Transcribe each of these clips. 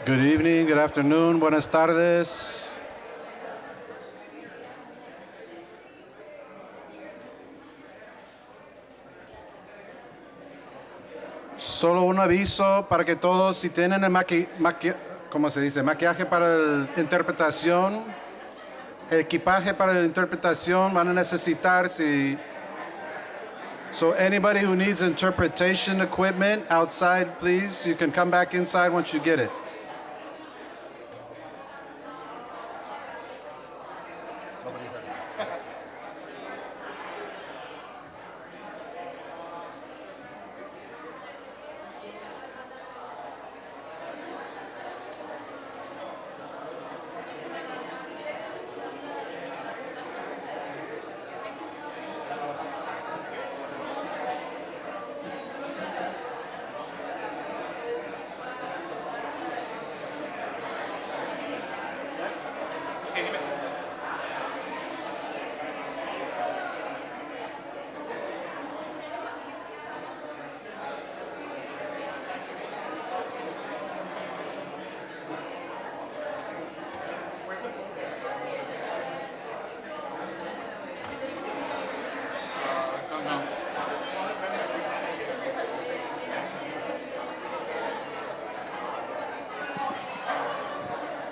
Good evening, good afternoon, buenas tardes. Solo un aviso para que todos, si tienen el ¿cómo se dice? Maquillaje para la interpretación, equipaje para la interpretación van a necesitar. So anybody who needs interpretation equipment outside, please, you can come back inside once you get it.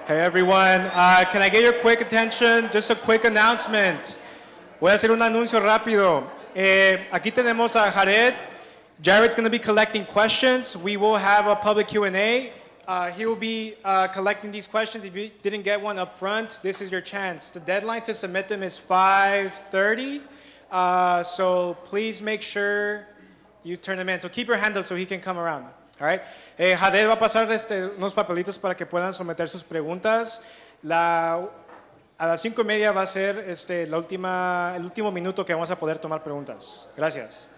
Hey everyone, can I get your quick attention? Just a quick announcement. Voy a hacer un anuncio rápido. Aquí tenemos a Jared. Jared's going to be collecting questions. We will have a public Q&A. He will be collecting these questions. If you didn't get one up front, this is your chance. The deadline to submit them is 5:30. So please make sure you turn them in. So keep your hand up so he can come around. All right. Jared va a pasar unos papelitos para que puedan someter sus preguntas. A las 5:30 va a ser el último minuto que vamos a poder tomar preguntas. Gracias.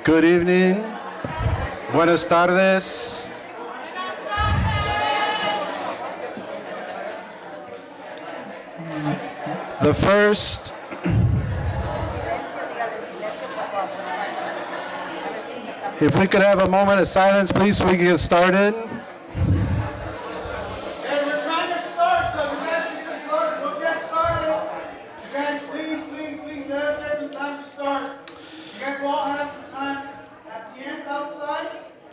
Good evening. Buenas tardes. The first if we could have a moment of silence, please, so we can get started. Hey, we're trying to start, so you guys can just start. We'll get started. You guys, please, let us get some time to start. You guys will all have some time at the end outside,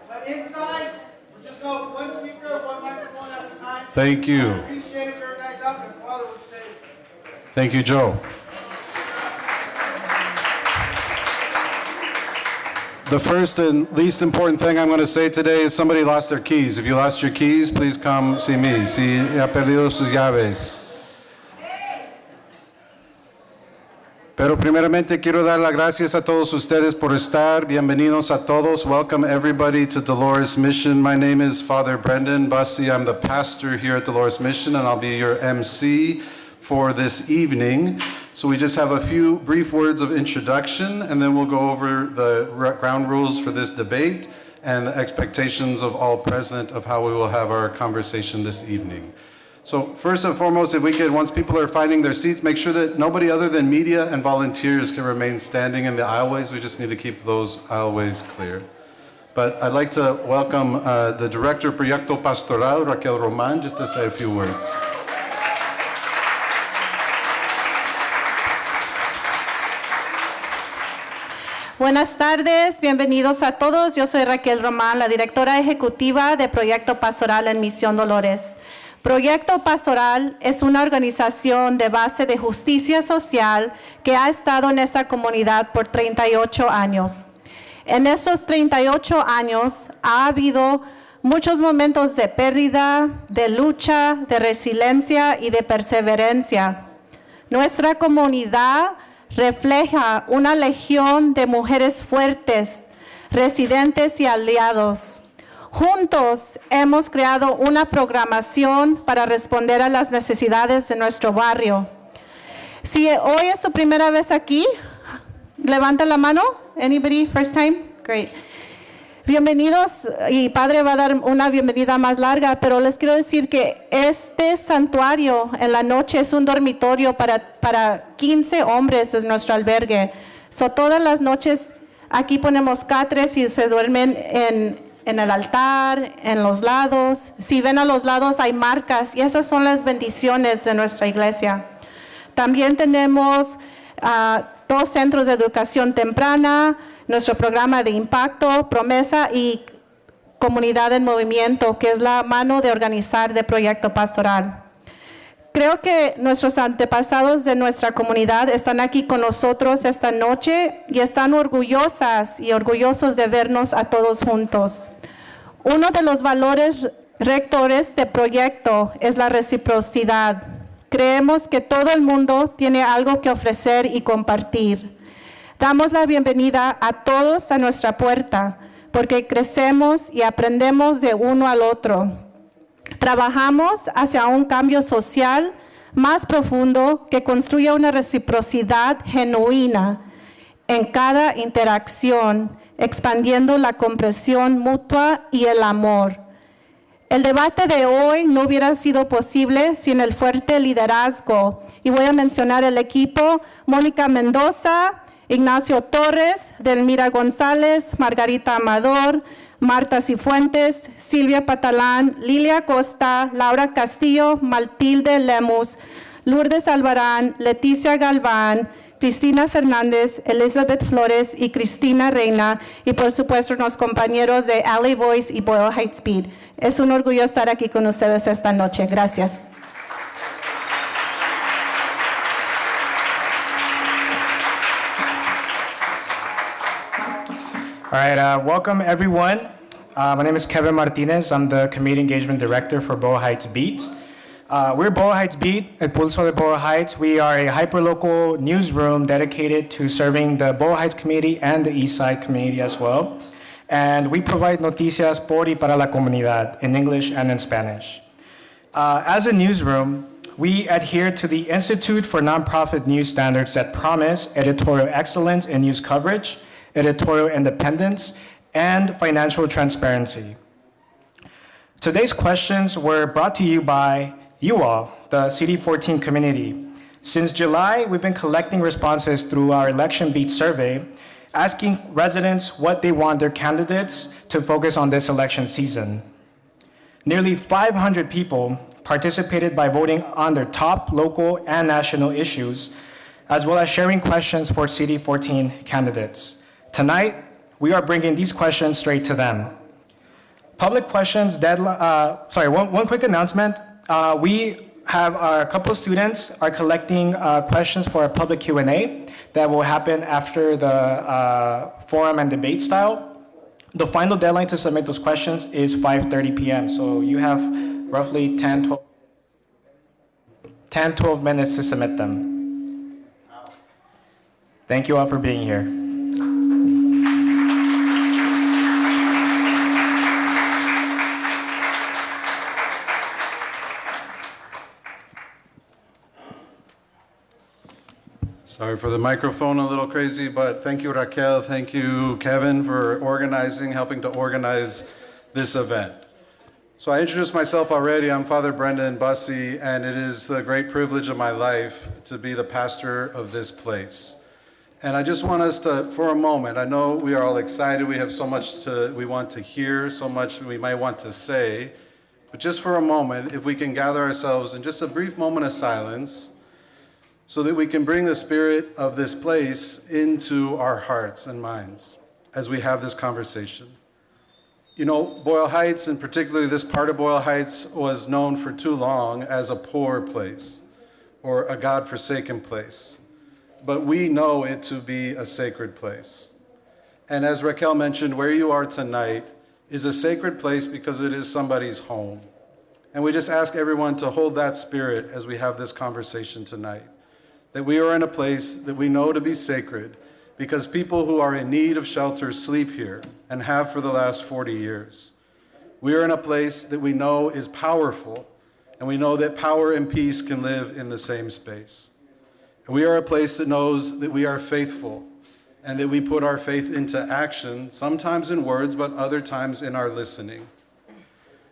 but inside, we're just going one speaker, one microphone at a time. Thank you. I appreciate your guys up, and Father was safe. Thank you, Joe. The first and least important thing I'm going to say today is somebody lost their keys. If you lost your keys, please come see me. Si ha perdido sus llaves. Pero primeramente quiero dar las gracias a todos ustedes por estar. Bienvenidos a todos. Welcome everybody to Dolores Mission. My name is Father Brendan Bussey. I'm the pastor here at Dolores Mission, and I'll be your MC for this evening. So we just have a few brief words of introduction, and then we'll go over the ground rules for this debate and the expectations of all present of how we will have our conversation this evening. So first and foremost, if we could, once people are finding their seats, make sure that nobody other than media and volunteers can remain standing in the aisleways. We just need to keep those aisleways clear. But I'd like to welcome the Director of Proyecto Pastoral, Raquel Roman, just to say a few words. Buenas tardes, bienvenidos a todos. Yo soy Raquel Román, la directora ejecutiva de Proyecto Pastoral en Misión Dolores. Proyecto Pastoral es una organización de base de justicia social que ha estado en esta comunidad por 38 años. En esos 38 años ha habido muchos momentos de pérdida, de lucha, de resiliencia y de perseverancia. Nuestra comunidad refleja una legión de mujeres fuertes, residentes y aliados. Juntos hemos creado una programación para responder a las necesidades de nuestro barrio. Si hoy es su primera vez aquí, levanta la mano. Anybody, first time? Great. Bienvenidos, y Padre va a dar una bienvenida más larga, pero les quiero decir que este santuario en la noche es un dormitorio para 15 hombres, es nuestro albergue. Todas las noches aquí ponemos catres y se duermen en el altar, en los lados. Si ven a los lados hay marcas y esas son las bendiciones de nuestra iglesia. También tenemos 2 centros de educación temprana, nuestro programa de impacto, promesa y comunidad en movimiento, que es la mano de organizar de Proyecto Pastoral. Creo que nuestros antepasados de nuestra comunidad están aquí con nosotros esta noche y están orgullosas y orgullosos de vernos a todos juntos. Uno de los valores rectores de Proyecto es la reciprocidad. Creemos que todo el mundo tiene algo que ofrecer y compartir. Damos la bienvenida a todos a nuestra puerta, porque crecemos y aprendemos de uno al otro. Trabajamos hacia un cambio social más profundo que construya una reciprocidad genuina en cada interacción, expandiendo la comprensión mutua y el amor. El debate de hoy no hubiera sido posible sin el fuerte liderazgo, y voy a mencionar el equipo: Mónica Mendoza, Ignacio Torres, Delmira González, Margarita Amador, Marta Cifuentes, Silvia Patalán, Lilia Costa, Laura Castillo, Matilde Lemus, Lourdes Albarán, Leticia Galván, Cristina Fernández, Elizabeth Flores y Cristina Reina, y por supuesto los compañeros de Alley Voice y Boyle Heights Beat. Es un orgullo estar aquí con ustedes esta noche. Gracias. All right, welcome everyone. My name is Kevin Martinez. I'm the Community Engagement Director for Boyle Heights Beat. We're Boyle Heights Beat, El Pulso de Boyle Heights. We are a hyperlocal newsroom dedicated to serving the Boyle Heights community and the East Side community as well. And we provide noticias por y para la comunidad in English and in Spanish. As a newsroom, we adhere to the Institute for Nonprofit News Standards that promise editorial excellence in news coverage editorial independence, and financial transparency. Today's questions were brought to you by you all, the CD14 community. Since July, we've been collecting responses through our election beat survey, asking residents what they want their candidates to focus on this election season. Nearly 500 people participated by voting on their top local and national issues, as well as sharing questions for CD14 candidates. Tonight, we are bringing these questions straight to them. Public questions deadline, one quick announcement. We have a couple students are collecting questions for a public Q&A that will happen after the forum and debate style. The final deadline to submit those questions is 5:30 p.m. So you have roughly 10, 12 minutes to submit them. Thank you all for being here. Sorry for the microphone, a little crazy, but thank you, Raquel. Thank you, Kevin, for helping to organize this event. So I introduced myself already. I'm Father Brendan Bussey, and it is the great privilege of my life to be the pastor of this place. And I just want us to, for a moment, I know we are all excited. We have so much we want to hear, so much we might want to say. But just for a moment, if we can gather ourselves in just a brief moment of silence, so that we can bring the spirit of this place into our hearts and minds as we have this conversation. You know, Boyle Heights, and particularly this part of Boyle Heights, was known for too long as a poor place or a God-forsaken place. But we know it to be a sacred place. And as Raquel mentioned, where you are tonight is a sacred place because it is somebody's home. And we just ask everyone to hold that spirit as we have this conversation tonight. That we are in a place that we know to be sacred because people who are in need of shelter sleep here and have for the last 40 years. We are in a place that we know is powerful, and we know that power and peace can live in the same space. And we are a place that knows that we are faithful and that we put our faith into action, sometimes in words, but other times in our listening.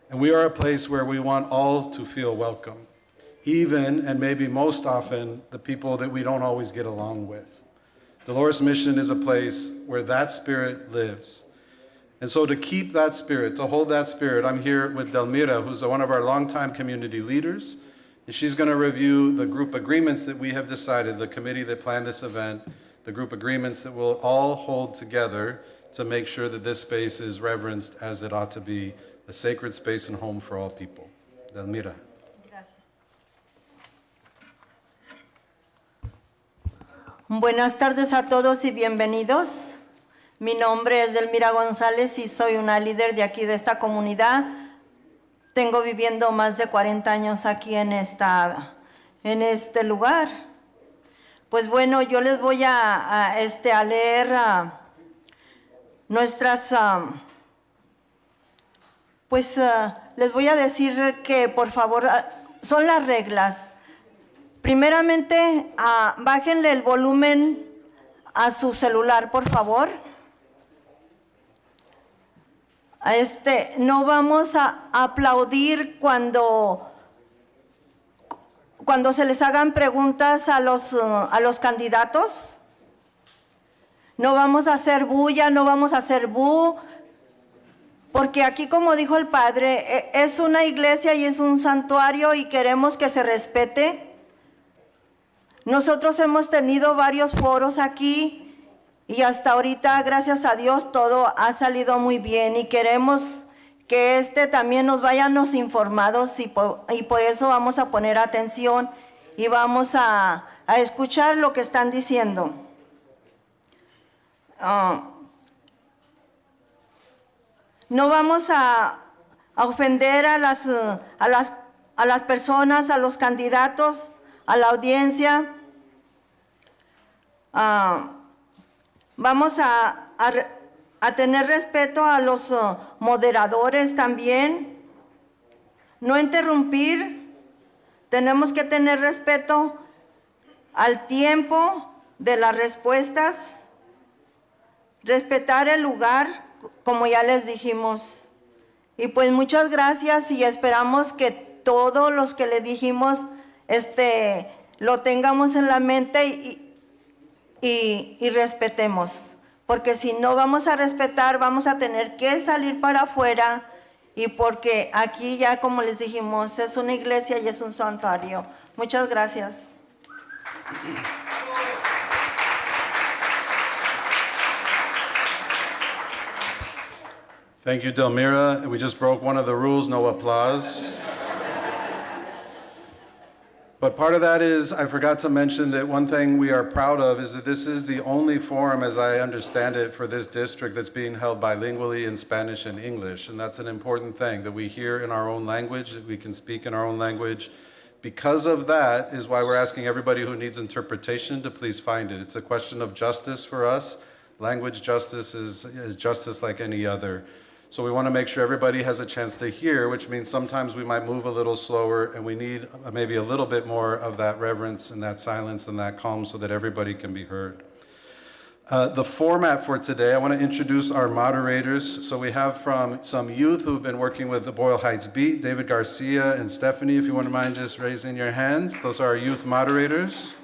And we are a place where we want all to feel welcome. Even, and maybe most often, the people that we don't always get along with. Dolores Mission is a place where that spirit lives. And so to keep that spirit, to hold that spirit, I'm here with Delmira, who's one of our longtime community leaders, and she's going to review the group agreements that we have decided, the committee that planned this event, the group agreements that we'll all hold together to make sure that this space is reverenced as it ought to be, a sacred space and home for all people. Delmira. Buenas tardes a todos y bienvenidos. Mi nombre es Delmira González y soy una líder de aquí de esta comunidad. Tengo viviendo más de 40 años aquí en este lugar. Pues bueno, yo les voy a leer nuestras... les voy a decir que por favor son las reglas. Primeramente, bájenle el volumen a su celular, por favor. No vamos a aplaudir cuando se les hagan preguntas a los candidatos. No vamos a hacer bulla, no vamos a hacer bu, porque aquí, como dijo el padre, es una iglesia y es un santuario y queremos que se respete. Nosotros hemos tenido varios foros aquí y hasta ahorita, gracias a Dios, todo ha salido muy bien y queremos que también nos vayamos informados y por eso vamos a poner atención y vamos a escuchar lo que están diciendo. No vamos a ofender a las personas, a los candidatos, a la audiencia. Vamos a tener respeto a los moderadores también. No interrumpir. Tenemos que tener respeto al tiempo de las respuestas. respetar el lugar, como ya les dijimos. Y pues muchas gracias y esperamos que todos los que le dijimos lo tengamos en la mente y respetemos. Porque si no vamos a respetar, vamos a tener que salir para afuera. Y porque aquí ya, como les dijimos, es una iglesia y es un santuario. Muchas gracias. Thank you, Delmira. We just broke one of the rules, no applause. But part of that is, I forgot to mention that one thing we are proud of is that this is the only forum, as I understand it, for this district that's being held bilingually in Spanish and English. And that's an important thing, that we hear in our own language, that we can speak in our own language. Because of that is why we're asking everybody who needs interpretation to please find it. It's a question of justice for us. Language justice is justice like any other. So we want to make sure everybody has a chance to hear, which means sometimes we might move a little slower and we need maybe a little bit more of that reverence and that silence and that calm so that everybody can be heard. The format for today, I want to introduce our moderators. So we have from some youth who've been working with the Boyle Heights Beat, David Garcia and Stephanie, if you wouldn't mind just raising your hands. Those are our youth moderators.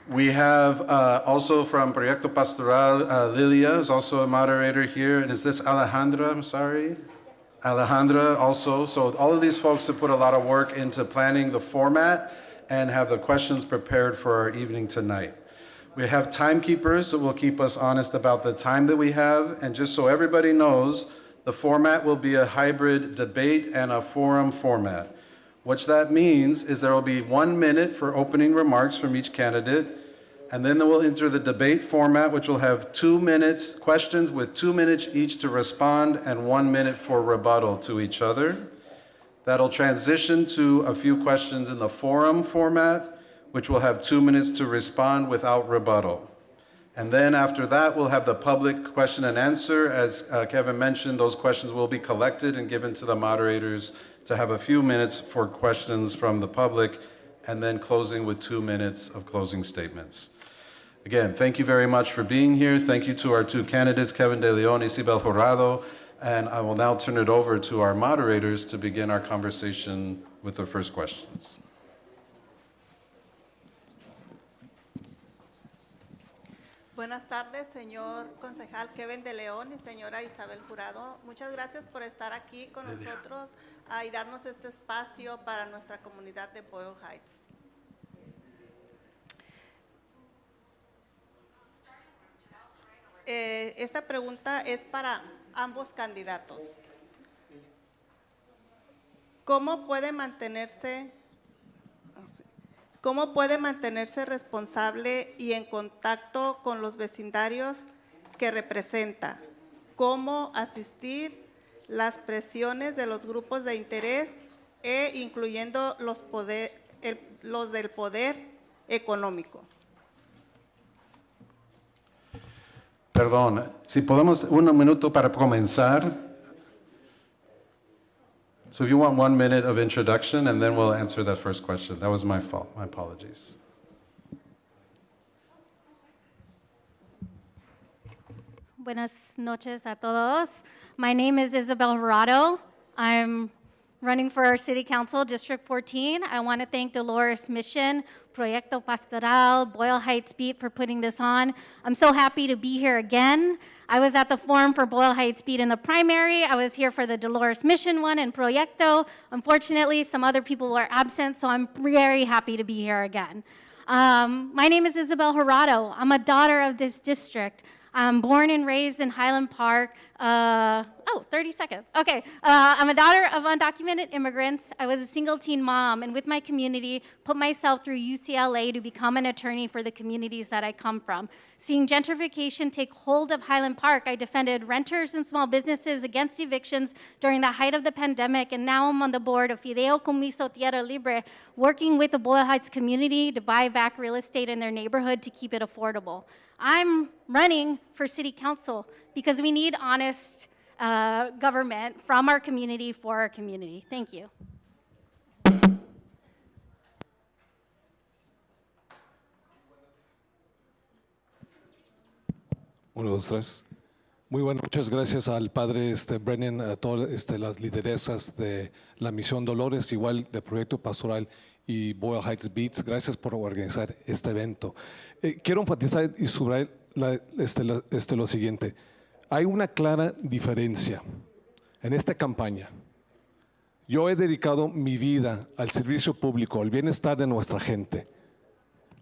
We have also from Proyecto Pastoral, Lilia is also a moderator here. And is this Alejandra? I'm sorry. Alejandra also. So all of these folks have put a lot of work into planning the format and have the questions prepared for our evening tonight. We have timekeepers that will keep us honest about the time that we have. And just so everybody knows, the format will be a hybrid debate and a forum format. What that means is there will be 1 minute for opening remarks from each candidate, and then we'll enter the debate format, which will have 2 minutes, questions with 2 minutes each to respond and 1 minute for rebuttal to each other. That'll transition to a few questions in the forum format, which will have 2 minutes to respond without rebuttal. And then after that, we'll have the public question and answer. As Kevin mentioned, those questions will be collected and given to the moderators to have a few minutes for questions from the public, and then closing with 2 minutes of closing statements. Again, thank you very much for being here. Thank you to our two candidates, Kevin De León, Ysabel Jurado, and I will now turn it over to our moderators to begin our conversation with the first questions. Buenas tardes, señor concejal Kevin De León y señora Ysabel Jurado. Muchas gracias por estar aquí con nosotros y darnos este espacio para nuestra comunidad de Boyle Heights. Esta pregunta es para ambos candidatos. ¿Cómo puede mantenerse responsable y en contacto con los vecindarios que representa? ¿Cómo asistir las presiones de los grupos de interés incluyendo los del poder económico? Perdón, si podemos un minuto para comenzar. So if you want 1 minute of introduction, and then we'll answer that first question. That was my fault. My apologies. Buenas noches a todos. My name is Ysabel Jurado. I'm running for City Council, District 14. I want to thank Dolores Mission, Proyecto Pastoral, Boyle Heights Beat for putting this on. I'm so happy to be here again. I was at the forum for Boyle Heights Beat in the primary. I was here for the Dolores Mission one in Proyecto. Unfortunately, some other people were absent, so I'm very happy to be here again. My name is Ysabel Jurado. I'm a daughter of this district. I'm born and raised in Highland Park. 30 seconds. Okay. I'm a daughter of undocumented immigrants. I was a single teen mom, and with my community, put myself through UCLA to become an attorney for the communities that I come from. Seeing gentrification take hold of Highland Park, I defended renters and small businesses against evictions during the height of the pandemic, and now I'm on the board of Fideo Comiso Tierra Libre, working with the Boyle Heights community to buy back real estate in their neighborhood to keep it affordable. I'm running for City Council because we need honest government from our community for our community. Thank you. Uno, dos, tres. Muy bueno, muchas gracias al padre Brennan, a todas las lideresas de la Misión Dolores, igual del Proyecto Pastoral y Boyle Heights Beats. Gracias por organizar este evento. Quiero enfatizar y subrayar lo siguiente. Hay una clara diferencia en esta campaña. Yo he dedicado mi vida al servicio público, al bienestar de nuestra gente.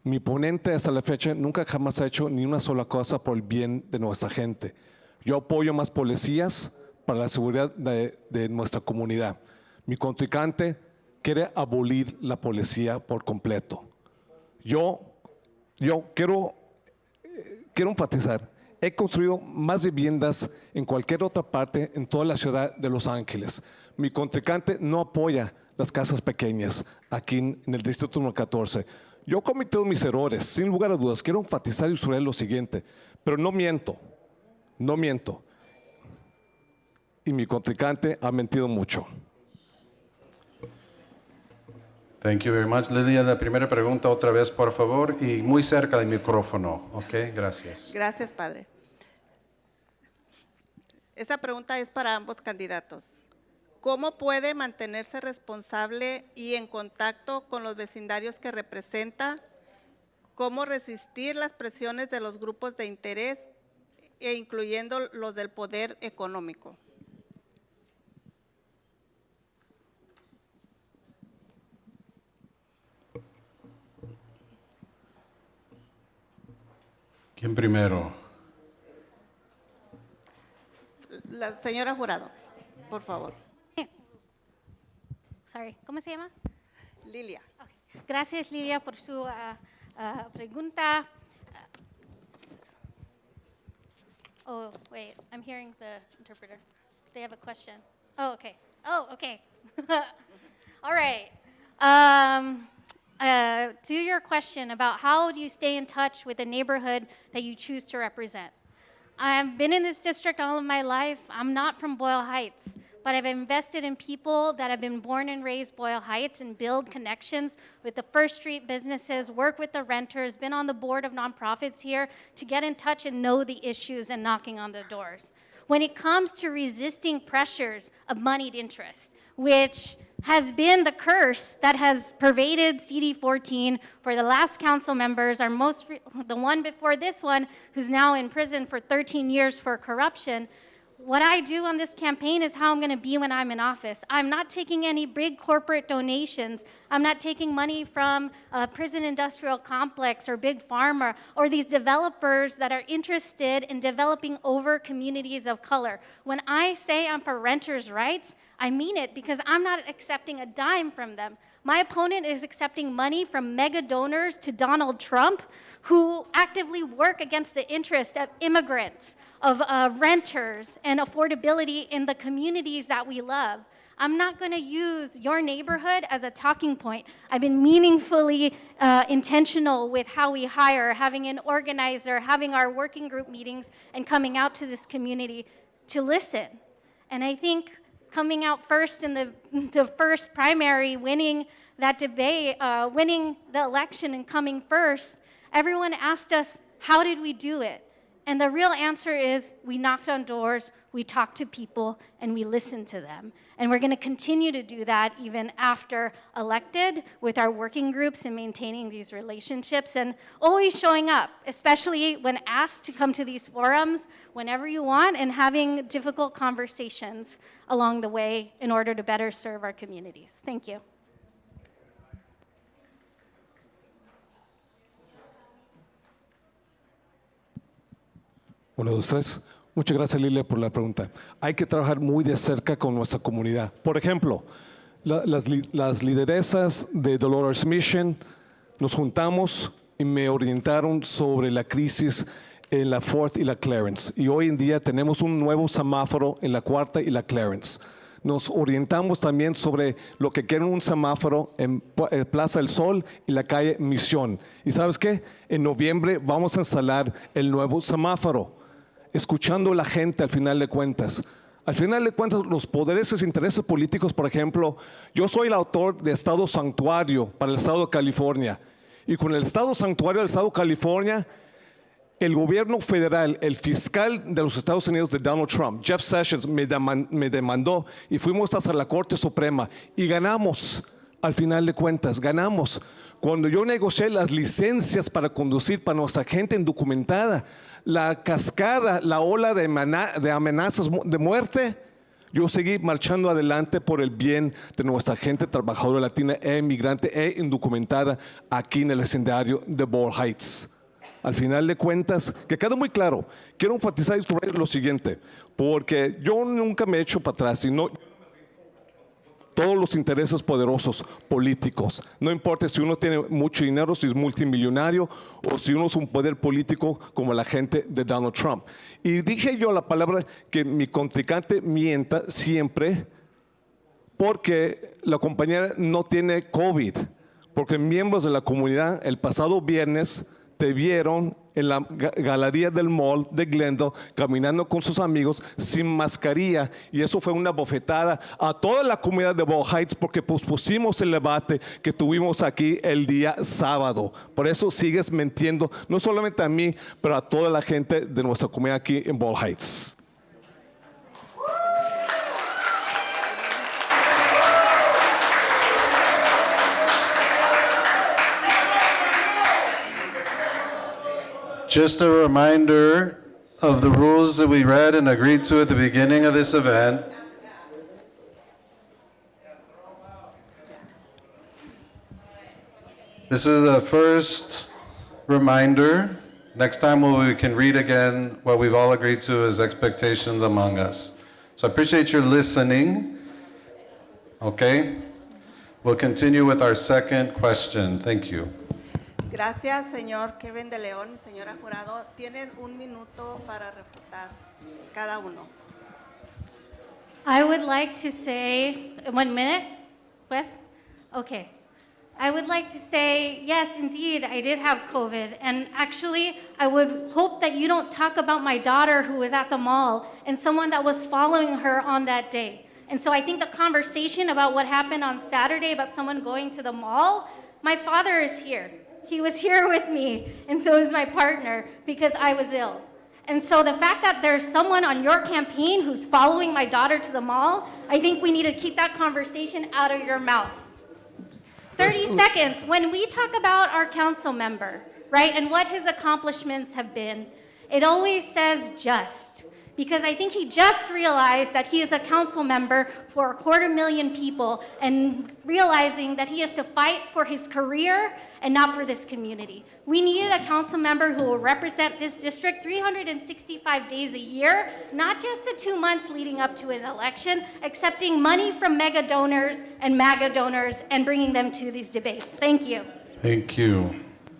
Mi ponente hasta la fecha nunca jamás ha hecho ni una sola cosa por el bien de nuestra gente. Yo apoyo más policías para la seguridad de nuestra comunidad. Mi contrincante quiere abolir la policía por completo. Yo quiero enfatizar, he construido más viviendas en cualquier otra parte en toda la ciudad de Los Ángeles. Mi contrincante no apoya las casas pequeñas aquí en el distrito número 14. Yo he cometido mis errores, sin lugar a dudas. Quiero enfatizar y subrayar lo siguiente, pero no miento. Y mi contrincante ha mentido mucho. Thank you very much. Lilia, la primera pregunta otra vez, por favor, y muy cerca del micrófono. Ok, gracias. Gracias, padre. Esa pregunta es para ambos candidatos. ¿Cómo puede mantenerse responsable y en contacto con los vecindarios que representa? ¿Cómo resistir las presiones de los grupos de interés e incluyendo los del poder económico? ¿Quién primero? La señora Jurado, por favor. Sorry, ¿cómo se llama? Lilia. Okay. Gracias, Lilia, por su pregunta. Oh, wait, I'm hearing the interpreter. They have a question. Oh, okay. All right. To your question about how do you stay in touch with the neighborhood that you choose to represent. I've been in this district all of my life. I'm not from Boyle Heights, but I've invested in people that have been born and raised Boyle Heights and build connections with the First Street businesses, work with the renters, been on the board of nonprofits here to get in touch and know the issues and knocking on the doors. When it comes to resisting pressures of moneyed interest, which has been the curse that has pervaded CD14 for the last council members, the one before this one, who's now in prison for 13 years for corruption. What I do on this campaign is how I'm going to be when I'm in office. I'm not taking any big corporate donations. I'm not taking money from a prison industrial complex or big pharma or these developers that are interested in developing over communities of color. When I say I'm for renters' rights, I mean it because I'm not accepting a dime from them. My opponent is accepting money from mega donors to Donald Trump, who actively work against the interest of immigrants, of renters, and affordability in the communities that we love. I'm not going to use your neighborhood as a talking point. I've been meaningfully intentional with how we hire, having an organizer, having our working group meetings, and coming out to this community to listen. And I think coming out first in the first primary, winning that debate, winning the election and coming first, everyone asked us, how did we do it? And the real answer is we knocked on doors, we talked to people, and we listened to them. And we're going to continue to do that even after elected with our working groups and maintaining these relationships and always showing up, especially when asked to come to these forums whenever you want and having difficult conversations along the way in order to better serve our communities. Thank you. Uno, dos, tres. Muchas gracias, Lilia, por la pregunta. Hay que trabajar muy de cerca con nuestra comunidad. Por ejemplo, las lideresas de Dolores Mission nos juntamos y me orientaron sobre la crisis en la Fourth y la Clarence. Y hoy en día tenemos un nuevo semáforo en la Cuarta y la Clarence. Nos orientamos también sobre lo que quieren un semáforo en Plaza del Sol y la calle Misión. ¿Y sabes qué? En noviembre vamos a instalar el nuevo semáforo, escuchando a la gente al final de cuentas. Al final de cuentas, los poderes e intereses políticos, por ejemplo, yo soy el autor de Estado Santuario para el Estado de California. Y con el Estado Santuario del Estado de California, el gobierno federal, el fiscal de los Estados Unidos de Donald Trump, Jeff Sessions, me demandó y fuimos hasta la Corte Suprema y ganamos. Al final de cuentas, ganamos. Cuando yo negocié las licencias para conducir para nuestra gente indocumentada, la cascada, la ola de amenazas de muerte, yo seguí marchando adelante por el bien de nuestra gente trabajadora latina e inmigrante e indocumentada aquí en el vecindario de Boyle Heights. Al final de cuentas, que quede muy claro, quiero enfatizar sobre lo siguiente, porque yo nunca me he hecho para atrás, sino todos los intereses poderosos políticos. No importa si uno tiene mucho dinero, si es multimillonario o si uno es un poder político como la gente de Donald Trump. Y dije yo la palabra que mi contrincante mienta siempre porque la compañera no tiene COVID, porque miembros de la comunidad el pasado viernes te vieron en la galería del mall de Glendale caminando con sus amigos sin mascarilla, y eso fue una bofetada a toda la comunidad de Boyle Heights porque pospusimos el debate que tuvimos aquí el día sábado. Por eso sigues mintiendo, no solamente a mí, pero a toda la gente de nuestra comunidad aquí en Boyle Heights. Just a reminder of the rules that we read and agreed to at the beginning of this event. This is the first reminder. Next time we can read again what we've all agreed to as expectations among us. So I appreciate your listening. Okay? We'll continue with our second question. Thank you. Gracias, señor Kevin De León y señora Jurado. Tienen un minuto para refutar cada uno. I would like to say, 1 minute, Wes? Okay. I would like to say, yes, indeed, I did have COVID. And actually, I would hope that you don't talk about my daughter who was at the mall and someone that was following her on that day. And so I think the conversation about what happened on Saturday about someone going to the mall, my father is here. He was here with me, and so is my partner, because I was ill. And so the fact that there's someone on your campaign who's following my daughter to the mall, I think we need to keep that conversation out of your mouth. 30 seconds. When we talk about our council member, right, and what his accomplishments have been, it always says just. Because I think he just realized that he is a council member for 250,000 people and realizing that he has to fight for his career and not for this community. We needed a council member who will represent this district 365 days a year, not just the 2 months leading up to an election, accepting money from mega donors and MAGA donors and bringing them to these debates. Thank you. Thank you.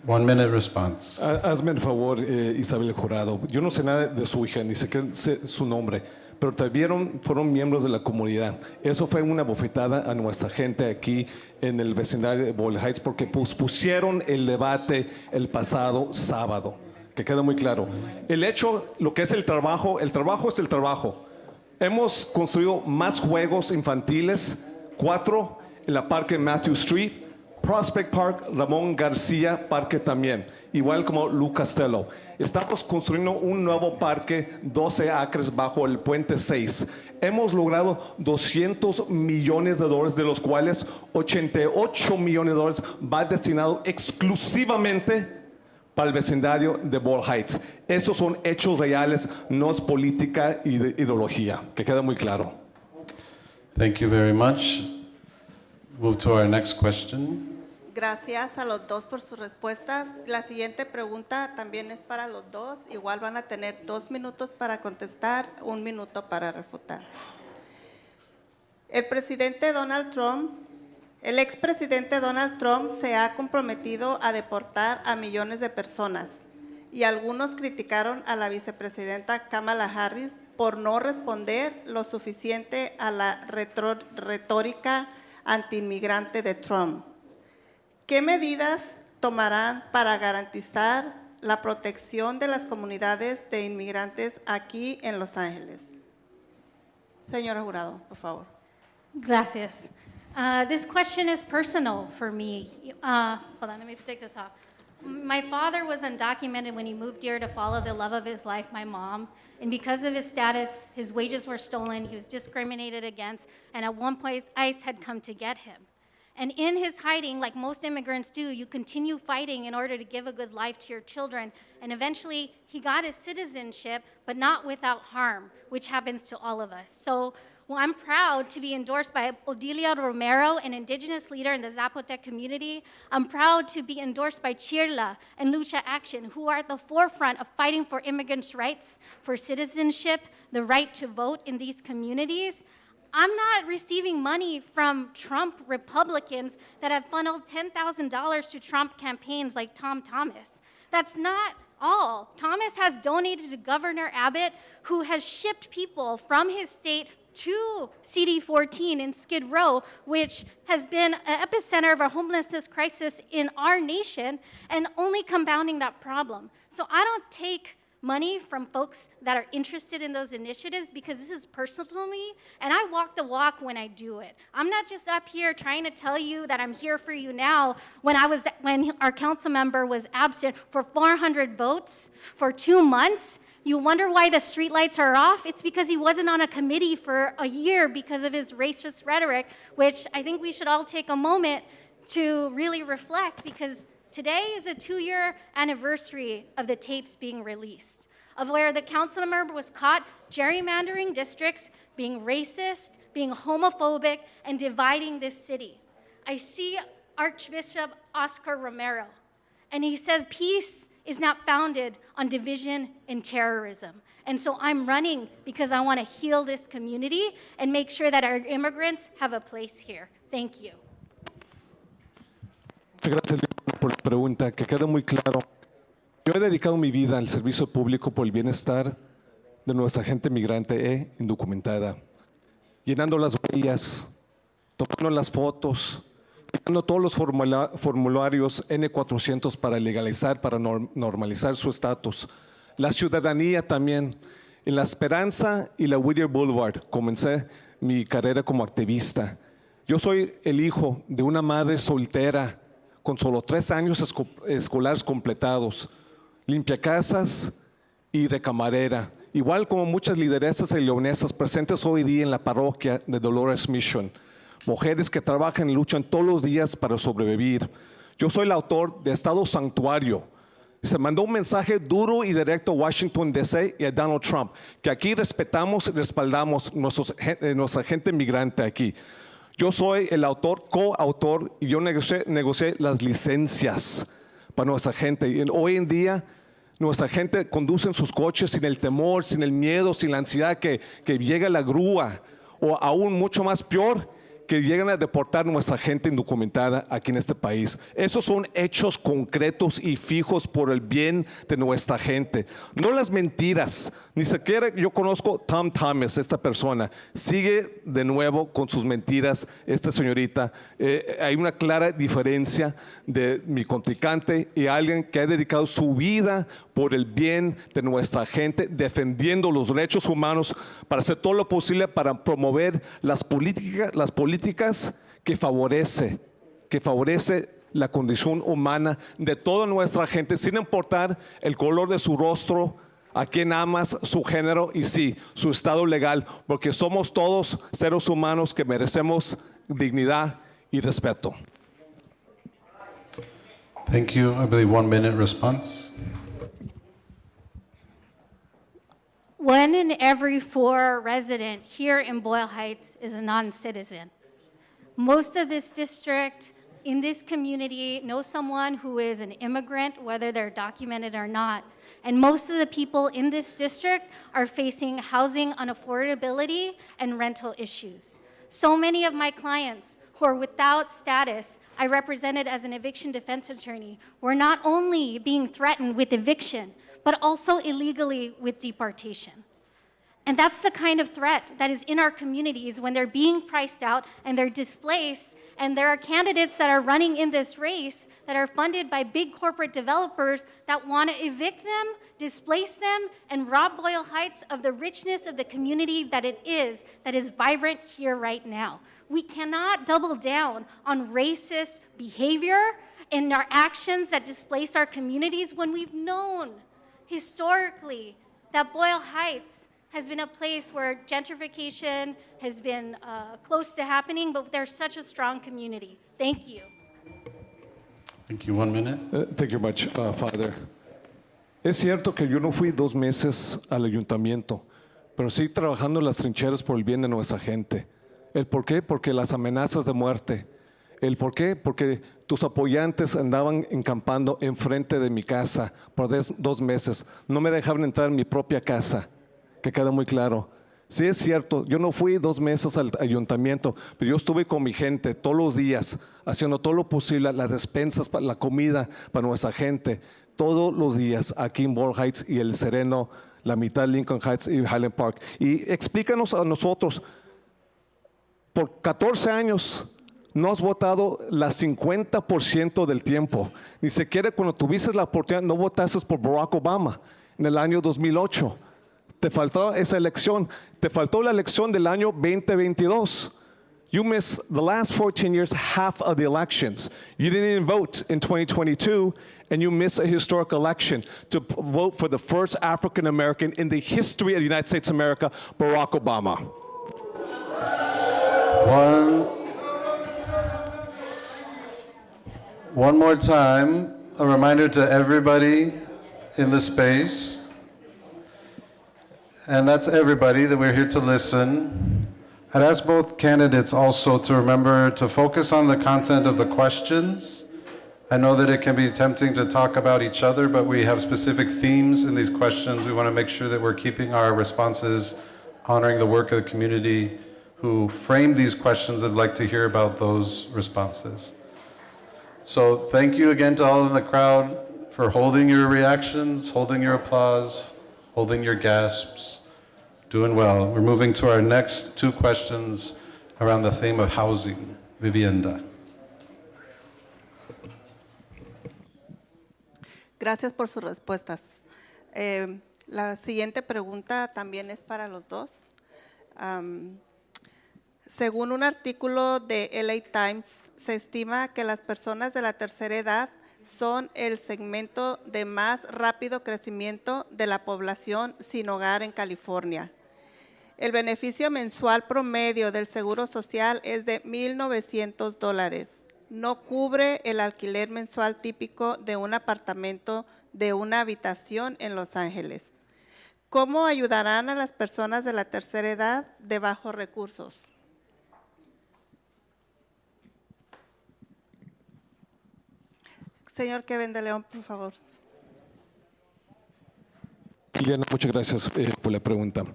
1 minute response. Hazme el favor, Ysabel Jurado. Yo no sé nada de su hija, ni sé su nombre, pero también fueron miembros de la comunidad. Eso fue una bofetada a nuestra gente aquí en el vecindario de Boyle Heights porque pospusieron el debate el pasado sábado. Que quede muy claro. El hecho, lo que es el trabajo es el trabajo. Hemos construido más juegos infantiles, 4 en la Parque Matthew Street, Prospect Park, Ramón García Parque también, igual como Lou Costello. Estamos construyendo un nuevo parque, 12 acres bajo el puente 6. Hemos logrado $200 millones, de los cuales $88 millones va destinado exclusivamente para el vecindario de Boyle Heights. Esos son hechos reales, no es política y ideología, que quede muy claro. Thank you very much. Move to our next question. Gracias a los dos por sus respuestas. La siguiente pregunta también es para los dos. Igual van a tener 2 minutos para contestar, 1 minuto para refutar. El expresidente Donald Trump se ha comprometido a deportar a millones de personas y algunos criticaron a la vicepresidenta Kamala Harris por no responder lo suficiente a la retórica antiinmigrante de Trump. ¿Qué medidas tomarán para garantizar la protección de las comunidades de inmigrantes aquí en Los Ángeles? Señora Jurado, por favor. Gracias. This question is personal for me. Hold on, let me take this off. My father was undocumented when he moved here to follow the love of his life, my mom. And because of his status, his wages were stolen, he was discriminated against, and at one point, ICE had come to get him. And in his hiding, like most immigrants do, you continue fighting in order to give a good life to your children. And eventually, he got his citizenship, but not without harm, which happens to all of us. So I'm proud to be endorsed by Odilia Romero, an indigenous leader in the Zapotec community. I'm proud to be endorsed by Chirla and Lucha Action, who are at the forefront of fighting for immigrants' rights, for citizenship, the right to vote in these communities. I'm not receiving money from Trump Republicans that have funneled $10,000 to Trump campaigns like Tom Thomas. That's not all. Thomas has donated to Governor Abbott, who has shipped people from his state to CD14 in Skid Row, which has been an epicenter of a homelessness crisis in our nation and only compounding that problem. So I don't take money from folks that are interested in those initiatives because this is personal to me, and I walk the walk when I do it. I'm not just up here trying to tell you that I'm here for you now when our council member was absent for 400 votes for 2 months. You wonder why the streetlights are off? It's because he wasn't on a committee for a year because of his racist rhetoric, which I think we should all take a moment to really reflect, because today is a 2-year anniversary of the tapes being released, of where the council member was caught gerrymandering districts, being racist, being homophobic, and dividing this city. I see Archbishop Oscar Romero, and he says peace is not founded on division and terrorism. And so I'm running because I want to heal this community and make sure that our immigrants have a place here. Thank you. Gracias por la pregunta, que quede muy claro. Yo he dedicado mi vida al servicio público por el bienestar de nuestra gente migrante e indocumentada, llenando las huellas, tomando las fotos, llenando todos los formularios N400 para legalizar, para normalizar su estatus. La ciudadanía también. En La Esperanza y la Whittier Boulevard comencé mi carrera como activista. Yo soy el hijo de una madre soltera con solo 3 años escolares completados, limpiacasas y recamarera, igual como muchas lideresas leonesas presentes hoy día en la parroquia de Dolores Mission, mujeres que trabajan y luchan todos los días para sobrevivir. Yo soy el autor de Estado Santuario. Se mandó un mensaje duro y directo a Washington, D.C. y a Donald Trump, que aquí respetamos y respaldamos nuestra gente migrante aquí. Yo soy el autor, coautor, y yo negocié las licencias para nuestra gente. Y hoy en día, nuestra gente conduce en sus coches sin el temor, sin el miedo, sin la ansiedad que llegue la grúa, o aún mucho más peor, que lleguen a deportar nuestra gente indocumentada aquí en este país. Esos son hechos concretos y fijos por el bien de nuestra gente. No las mentiras. Ni siquiera yo conozco Tom Thomas, esta persona. Sigue de nuevo con sus mentiras esta señorita. Hay una clara diferencia de mi contrincante y alguien que ha dedicado su vida por el bien de nuestra gente, defendiendo los derechos humanos para hacer todo lo posible para promover las políticas que favorece la condición humana de toda nuestra gente, sin importar el color de su rostro, a quién amas, su género y sí, su estado legal, porque somos todos seres humanos que merecemos dignidad y respeto. Thank you. I believe 1 minute response. 1 in every 4 resident here in Boyle Heights is a non-citizen. Most of this district in this community know someone who is an immigrant, whether they're documented or not. And most of the people in this district are facing housing unaffordability and rental issues. So many of my clients who are without status, I represented as an eviction defense attorney, were not only being threatened with eviction, but also illegally with deportation. And that's the kind of threat that is in our communities when they're being priced out and they're displaced, and there are candidates that are running in this race that are funded by big corporate developers that want to evict them, displace them, and rob Boyle Heights of the richness of the community that is vibrant here right now. We cannot double down on racist behavior in our actions that displace our communities when we've known historically that Boyle Heights has been a place where gentrification has been close to happening, but there's such a strong community. Thank you. Thank you. 1 minute. Thank you much, Father. Es cierto que yo no fui 2 meses al ayuntamiento, pero sí trabajando en las trincheras por el bien de nuestra gente. ¿El por qué? Porque las amenazas de muerte. ¿El por qué? Porque tus apoyantes andaban encampando enfrente de mi casa por 2 meses. No me dejaban entrar en mi propia casa, que queda muy claro. Sí, es cierto, yo no fui 2 meses al ayuntamiento, pero yo estuve con mi gente todos los días, haciendo todo lo posible, las despensas, la comida para nuestra gente, todos los días aquí en Boyle Heights y el Sereno, la mitad de Lincoln Heights y Highland Park. Y explícanos a nosotros, por 14 años no has votado la 50% del tiempo. Ni siquiera cuando tuviste la oportunidad, no votaste por Barack Obama en el año 2008. Te faltó esa elección. Te faltó la elección del año 2022. You missed the last 14 years, half of the elections. You didn't even vote in 2022, and you missed a historic election to vote for the first African American in the history of the United States of America, Barack Obama. One more time, a reminder to everybody in the space, and that's everybody that we're here to listen. I'd ask both candidates also to remember to focus on the content of the questions. I know that it can be tempting to talk about each other, but we have specific themes in these questions. We want to make sure that we're keeping our responses honoring the work of the community who framed these questions. I'd like to hear about those responses. So thank you again to all in the crowd for holding your reactions, holding your applause, holding your gasps. Doing well. We're moving to our next 2 questions around the theme of housing, vivienda. Gracias por sus respuestas. La siguiente pregunta también es para los dos. Según un artículo de LA Times, se estima que las personas de la tercera edad son el segmento de más rápido crecimiento de la población sin hogar en California. El beneficio mensual promedio del Seguro Social es de $1,900. No cubre el alquiler mensual típico de un apartamento de una habitación en Los Ángeles. ¿Cómo ayudarán a las personas de la tercera edad de bajos recursos? Señor Kevin De León, por favor. Liliana, muchas gracias por la pregunta.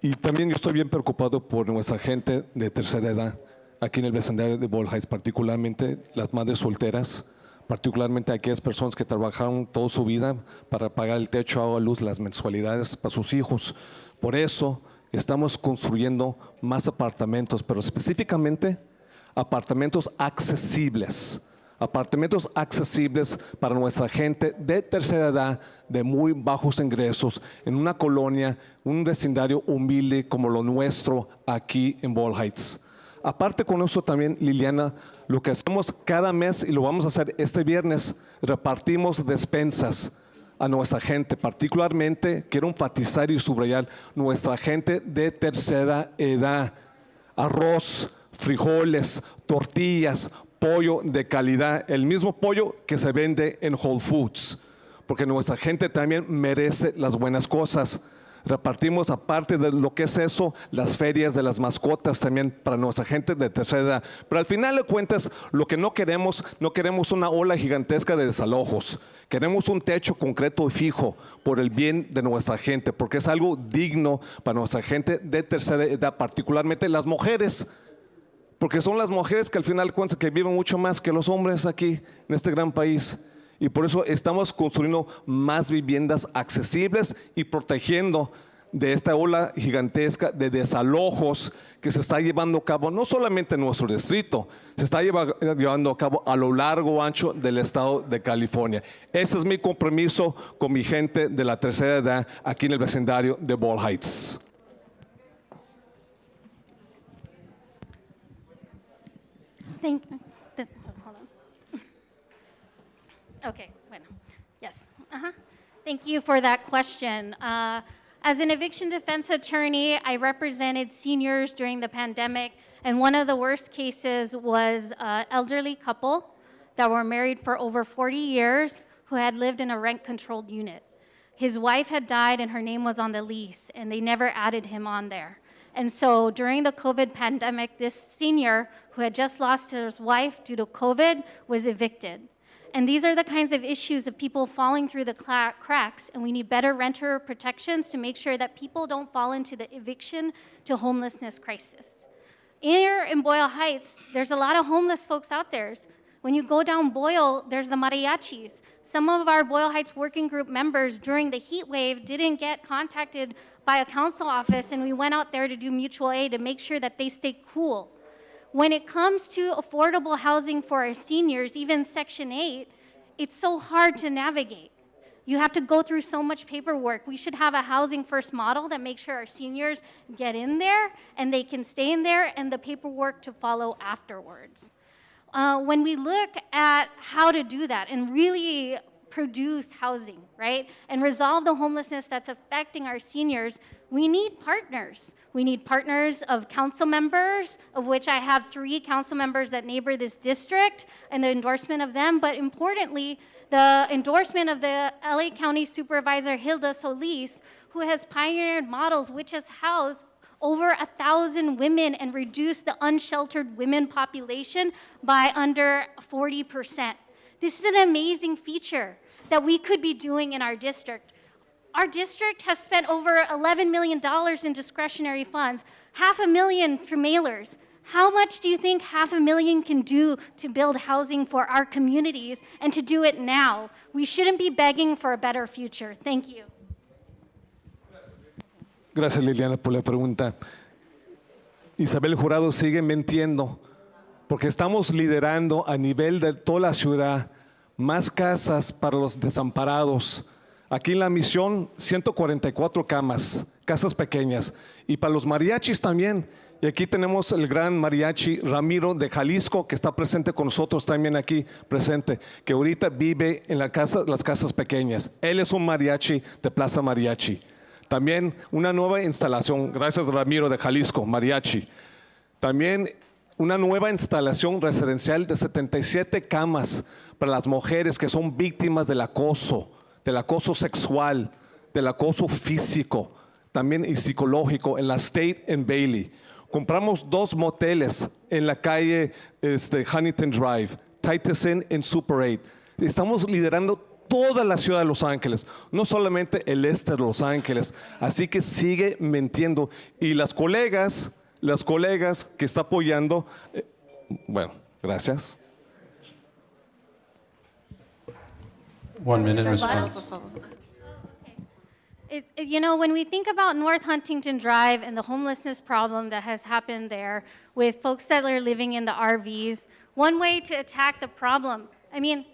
Y también yo estoy bien preocupado por nuestra gente de tercera edad, aquí en el vecindario de Boyle Heights, particularmente las madres solteras, particularmente aquellas personas que trabajaron toda su vida para pagar el techo, agua, luz, las mensualidades para sus hijos. Por eso estamos construyendo más apartamentos, pero específicamente apartamentos accesibles para nuestra gente de tercera edad, de muy bajos ingresos, en una colonia, un vecindario humilde como lo nuestro aquí en Boyle Heights. Aparte con eso también, Liliana, lo que hacemos cada mes, y lo vamos a hacer este viernes, repartimos despensas a nuestra gente. Particularmente, quiero enfatizar y subrayar, nuestra gente de tercera edad. Arroz, frijoles, tortillas, pollo de calidad, el mismo pollo que se vende en Whole Foods, porque nuestra gente también merece las buenas cosas. Repartimos, aparte de lo que es eso, las ferias de las mascotas también para nuestra gente de tercera edad. Pero al final de cuentas, lo que no queremos una ola gigantesca de desalojos. Queremos un techo concreto y fijo por el bien de nuestra gente, porque es algo digno para nuestra gente de tercera edad, particularmente las mujeres. Porque son las mujeres que al final cuentan que viven mucho más que los hombres aquí en este gran país. Y por eso estamos construyendo más viviendas accesibles y protegiendo de esta ola gigantesca de desalojos que se está llevando a cabo no solamente en nuestro distrito, se está llevando a cabo a lo largo ancho del estado de California. Ese es mi compromiso con mi gente de la tercera edad aquí en el vecindario de Boyle Heights. Hold on. Okay, bueno, yes. Thank you for that question. As an eviction defense attorney, I represented seniors during the pandemic, and one of the worst cases was an elderly couple that were married for over 40 years who had lived in a rent-controlled unit. His wife had died and her name was on the lease, and they never added him on there. And so during the COVID pandemic, this senior who had just lost his wife due to COVID was evicted. And these are the kinds of issues of people falling through the cracks, and we need better renter protections to make sure that people don't fall into the eviction to homelessness crisis. Here in Boyle Heights, there's a lot of homeless folks out there. When you go down Boyle, there's the mariachis. Some of our Boyle Heights Working Group members during the heat wave didn't get contacted by a council office, and we went out there to do mutual aid to make sure that they stay cool. When it comes to affordable housing for our seniors, even Section 8, it's so hard to navigate. You have to go through so much paperwork. We should have a housing first model that makes sure our seniors get in there and they can stay in there, and the paperwork to follow afterwards. When we look at how to do that and really produce housing, right, and resolve the homelessness that's affecting our seniors, we need partners. We need partners of council members, of which I have 3 council members that neighbor this district, and the endorsement of them, but importantly, the endorsement of the LA County Supervisor Hilda Solis, who has pioneered models which has housed over 1,000 women and reduced the unsheltered women population by under 40%. This is an amazing feature that we could be doing in our district. Our district has spent over $11 million in discretionary funds, $500,000 for mailers. How much do you think $500,000 can do to build housing for our communities, and to do it now? We shouldn't be begging for a better future. Thank you. Gracias, Liliana, por la pregunta. Ysabel Jurado sigue mintiendo, porque estamos liderando a nivel de toda la ciudad más casas para los desamparados. Aquí en la misión, 144 camas, casas pequeñas. Y para los mariachis también. Y aquí tenemos el gran mariachi Ramiro de Jalisco, que está presente con nosotros también aquí presente, que ahorita vive en las casas pequeñas. Él es un mariachi de Plaza Mariachi. También una nueva instalación, gracias Ramiro de Jalisco, mariachi. También una nueva instalación residencial de 77 camas para las mujeres que son víctimas del acoso sexual, del acoso físico, también y psicológico en la State and Bailey. Compramos 2 moteles en la calle Huntington Drive, Titus Inn en Super 8. Estamos liderando toda la ciudad de Los Ángeles, no solamente el este de Los Ángeles. Así que sigue mintiendo. Y las colegas que está apoyando, bueno, gracias. 1 minute response. It's, you know, when we think about North Huntington Drive and the homelessness problem that has happened there with folks that are living in the RVs, one way to attack the problem, I mean,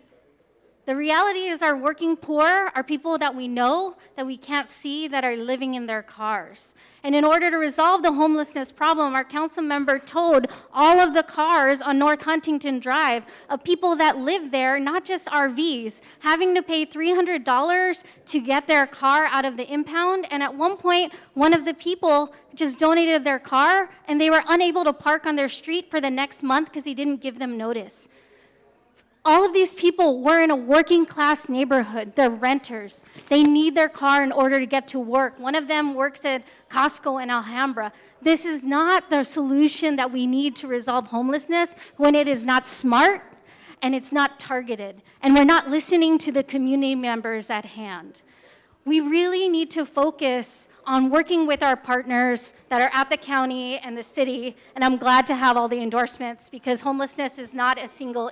the reality is our working poor are people that we know, that we can't see, that are living in their cars. And in order to resolve the homelessness problem, our council member towed all of the cars on North Huntington Drive of people that live there, not just RVs, having to pay $300 to get their car out of the impound. And at one point, one of the people just donated their car, and they were unable to park on their street for the next month because he didn't give them notice. All of these people were in a working class neighborhood. They're renters. They need their car in order to get to work. One of them works at Costco in Alhambra. This is not the solution that we need to resolve homelessness when it is not smart and it's not targeted, and we're not listening to the community members at hand. We really need to focus on working with our partners that are at the county and the city, and I'm glad to have all the endorsements because homelessness is not a single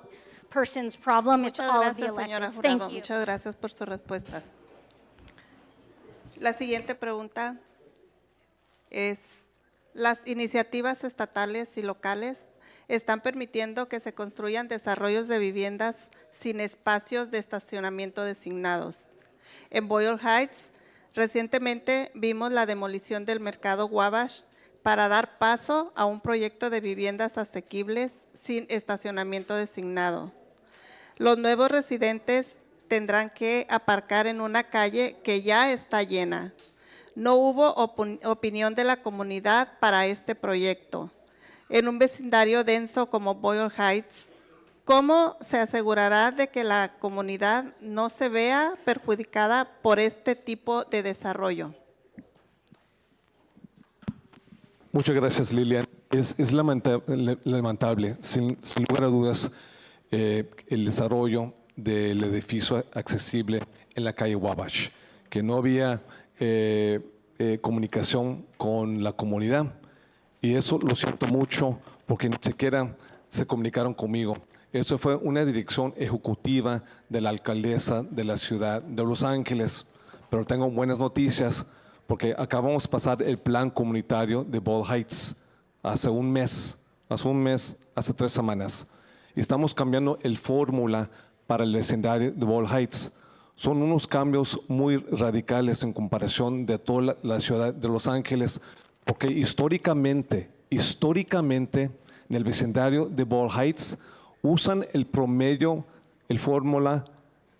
person's problem, it's all of the electeds. Thank you. Muchas gracias por sus respuestas. La siguiente pregunta es, ¿las iniciativas estatales y locales están permitiendo que se construyan desarrollos de viviendas sin espacios de estacionamiento designados? En Boyle Heights, recientemente vimos la demolición del mercado Wabash para dar paso a un proyecto de viviendas asequibles sin estacionamiento designado. Los nuevos residentes tendrán que aparcar en una calle que ya está llena. No hubo opinión de la comunidad para este proyecto. En un vecindario denso como Boyle Heights, ¿cómo se asegurará de que la comunidad no se vea perjudicada por este tipo de desarrollo? Muchas gracias, Lilian. Es lamentable, sin lugar a dudas, el desarrollo del edificio accesible en la calle Wabash, que no había comunicación con la comunidad. Y eso lo siento mucho porque ni siquiera se comunicaron conmigo. Eso fue una dirección ejecutiva de la alcaldesa de la ciudad de Los Ángeles. Pero tengo buenas noticias porque acabamos de pasar el plan comunitario de Boyle Heights hace 3 semanas. Y estamos cambiando el fórmula para el vecindario de Boyle Heights. Son unos cambios muy radicales en comparación de toda la ciudad de Los Ángeles, porque históricamente en el vecindario de Boyle Heights usan el promedio, el fórmula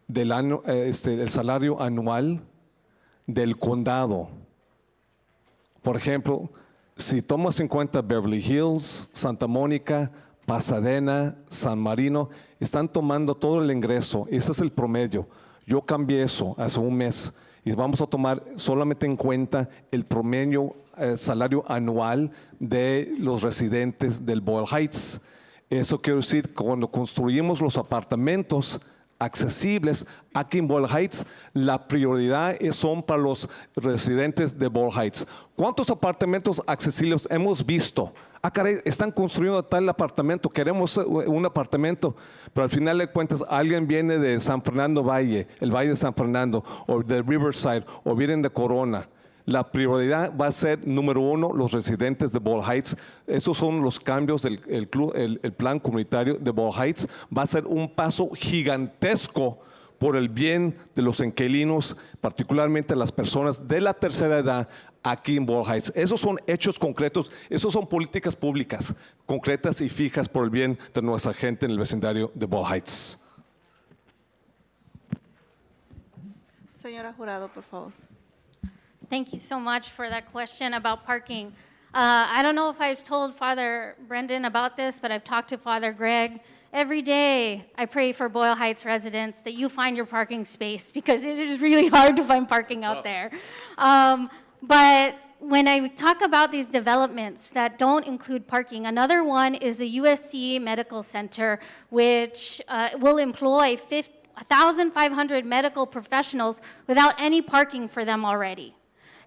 del año, el salario anual del condado. Por ejemplo, si tomas en cuenta Beverly Hills, Santa Mónica, Pasadena, San Marino, están tomando todo el ingreso. Ese es el promedio. Yo cambié eso hace un mes y vamos a tomar solamente en cuenta el promedio salario anual de los residentes del Boyle Heights. Eso quiere decir que cuando construimos los apartamentos accesibles aquí en Boyle Heights, la prioridad son para los residentes de Boyle Heights. ¿Cuántos apartamentos accesibles hemos visto? Ah, caray, están construyendo tal apartamento, queremos un apartamento, pero al final de cuentas alguien viene de San Fernando Valle, el Valle de San Fernando, o de Riverside, o vienen de Corona. La prioridad va a ser, número 1, los residentes de Boyle Heights. Esos son los cambios del el plan comunitario de Boyle Heights. Va a ser un paso gigantesco por el bien de los inquilinos, particularmente las personas de la tercera edad aquí en Boyle Heights. Esos son hechos concretos, esos son políticas públicas concretas y fijas por el bien de nuestra gente en el vecindario de Boyle Heights. Señora Jurado, por favor. Thank you so much for that question about parking. I don't know if I've told Father Brendan about this, but I've talked to Father Greg. Every day, I pray for Boyle Heights residents that you find your parking space because it is really hard to find parking out there. But when I talk about these developments that don't include parking, another one is the USC Medical Center, which will employ 1,500 medical professionals without any parking for them already.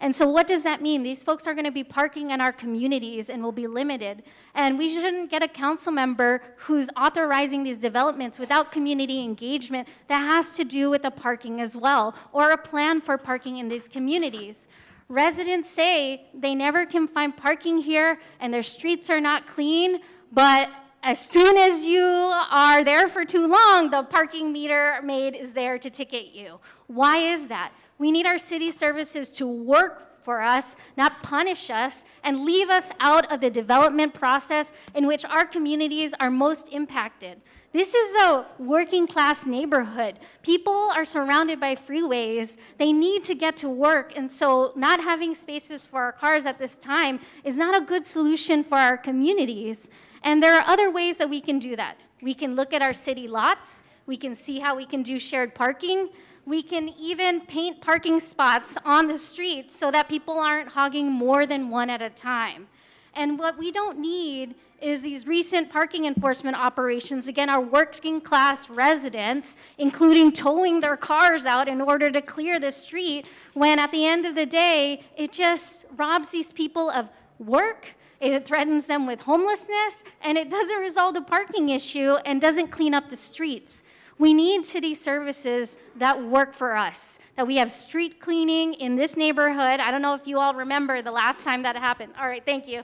And so what does that mean? These folks are going to be parking in our communities and will be limited. And we shouldn't get a council member who's authorizing these developments without community engagement that has to do with the parking as well, or a plan for parking in these communities. Residents say they never can find parking here and their streets are not clean, but as soon as you are there for too long, the parking meter maid is there to ticket you. Why is that? We need our city services to work for us, not punish us, and leave us out of the development process in which our communities are most impacted. This is a working class neighborhood. People are surrounded by freeways. They need to get to work, and so not having spaces for our cars at this time is not a good solution for our communities. And there are other ways that we can do that. We can look at our city lots. We can see how we can do shared parking. We can even paint parking spots on the street so that people aren't hogging more than one at a time. And what we don't need is these recent parking enforcement operations, again, our working class residents, including towing their cars out in order to clear the street, when at the end of the day, it just robs these people of work, it threatens them with homelessness, and it doesn't resolve the parking issue and doesn't clean up the streets. We need city services that work for us, that we have street cleaning in this neighborhood. I don't know if you all remember the last time that happened. All right, thank you.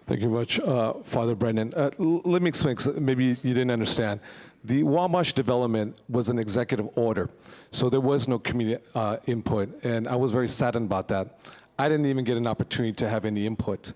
Thank you very much, Father Brendan. Let me explain, 'cause maybe you didn't understand. The Wabash development was an executive order, so there was no community input, and I was very saddened about that. I didn't even get an opportunity to have any input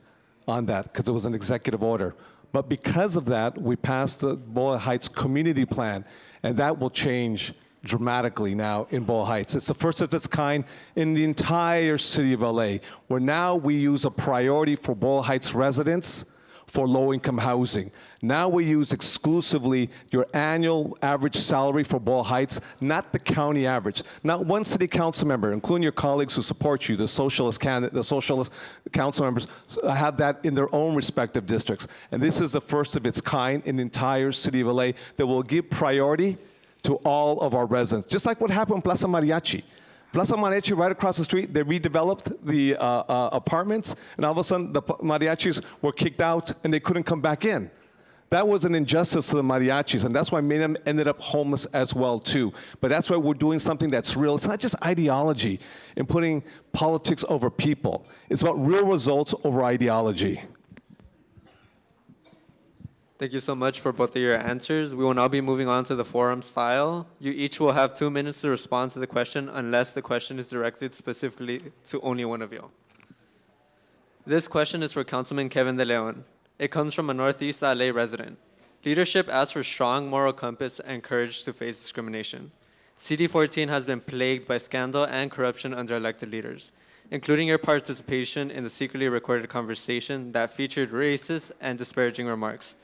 on that because it was an executive order. But because of that, we passed the Boyle Heights Community Plan, and that will change dramatically now in Boyle Heights. It's the first of its kind in the entire city of LA, where now we use a priority for Boyle Heights residents for low-income housing. Now we use exclusively your annual average salary for Boyle Heights, not the county average. Not one city council member, including your colleagues who support you, the socialist council members, have that in their own respective districts. And this is the first of its kind in the entire city of LA that will give priority to all of our residents. Just like what happened in Plaza Mariachi. Plaza Mariachi, right across the street, they redeveloped the apartments, and all of a sudden the mariachis were kicked out and they couldn't come back in. That was an injustice to the mariachis, and that's why many of them ended up homeless as well too. But that's why we're doing something that's real. It's not just ideology and putting politics over people. It's about real results over ideology. Thank you so much for both of your answers. We will now be moving on to the forum style. You each will have 2 minutes to respond to the question unless the question is directed specifically to only one of you. This question is for Councilman Kevin De León. It comes from a Northeast LA resident. Leadership asks for strong moral compass and courage to face discrimination. CD14 has been plagued by scandal and corruption under elected leaders, including your participation in the secretly recorded conversation that featured racist and disparaging remarks.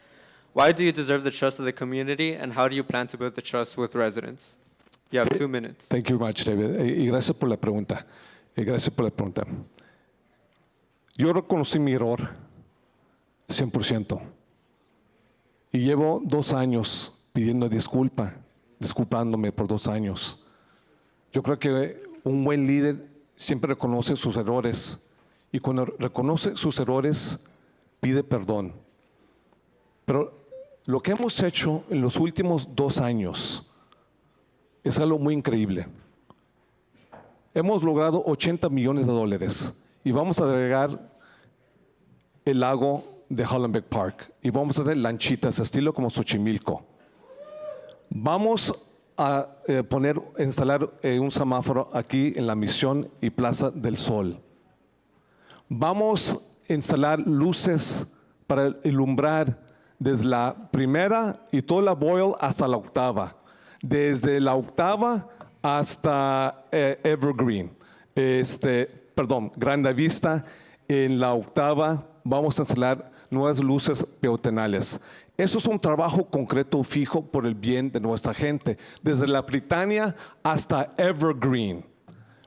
Why do you deserve the trust of the community, and how do you plan to build the trust with residents? You have 2 minutes. Thank you much, David. Y gracias por la pregunta. Yo reconocí mi error 100%. Y llevo 2 años pidiendo disculpándome por 2 años. Yo creo que un buen líder siempre reconoce sus errores. Y cuando reconoce sus errores, pide perdón. Pero lo que hemos hecho en los últimos 2 años es algo muy increíble. Hemos logrado $80 millones y vamos a agregar el lago de Hollenbeck Park y vamos a hacer lanchitas estilo como Xochimilco. Vamos a instalar un semáforo aquí en la Misión y Plaza del Sol. Vamos a instalar luces para ilumbrar desde la primera y toda la Boyle hasta la octava. Desde la octava hasta Evergreen. Grande Vista. En la octava vamos a instalar nuevas luces peatonales. Eso es un trabajo concreto fijo por el bien de nuestra gente. Desde la Britania hasta Evergreen.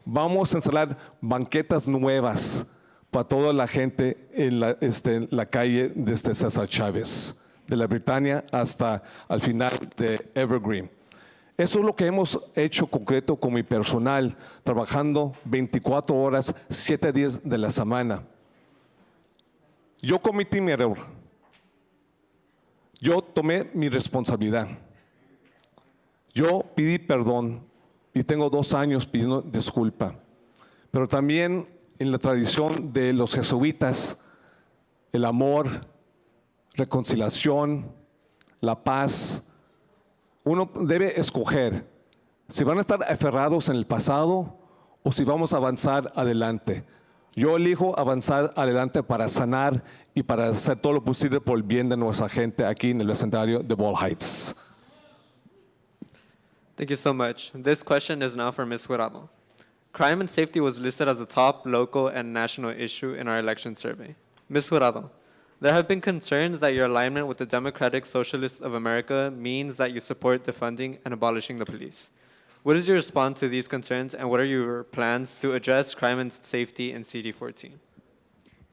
Vamos a instalar banquetas nuevas para toda la gente en la calle desde César Chávez. De la Britania hasta al final de Evergreen. Eso es lo que hemos hecho concreto con mi personal, trabajando 24 horas, 7 días de la semana. Yo cometí mi error. Yo tomé mi responsabilidad. Yo pedí perdón y tengo 2 años pidiendo disculpa. Pero también en la tradición de los jesuitas, el amor, reconciliación, la paz. Uno debe escoger si van a estar aferrados en el pasado o si vamos a avanzar adelante. Yo elijo avanzar adelante para sanar y para hacer todo lo posible por el bien de nuestra gente aquí en el vecindario de Boyle Heights. Thank you so much. This question is now for Ms. Jurado. Crime and safety was listed as a top local and national issue in our election survey. Ms. Jurado, there have been concerns that your alignment with the Democratic Socialists of America means that you support defunding and abolishing the police. What is your response to these concerns, and what are your plans to address crime and safety in CD14?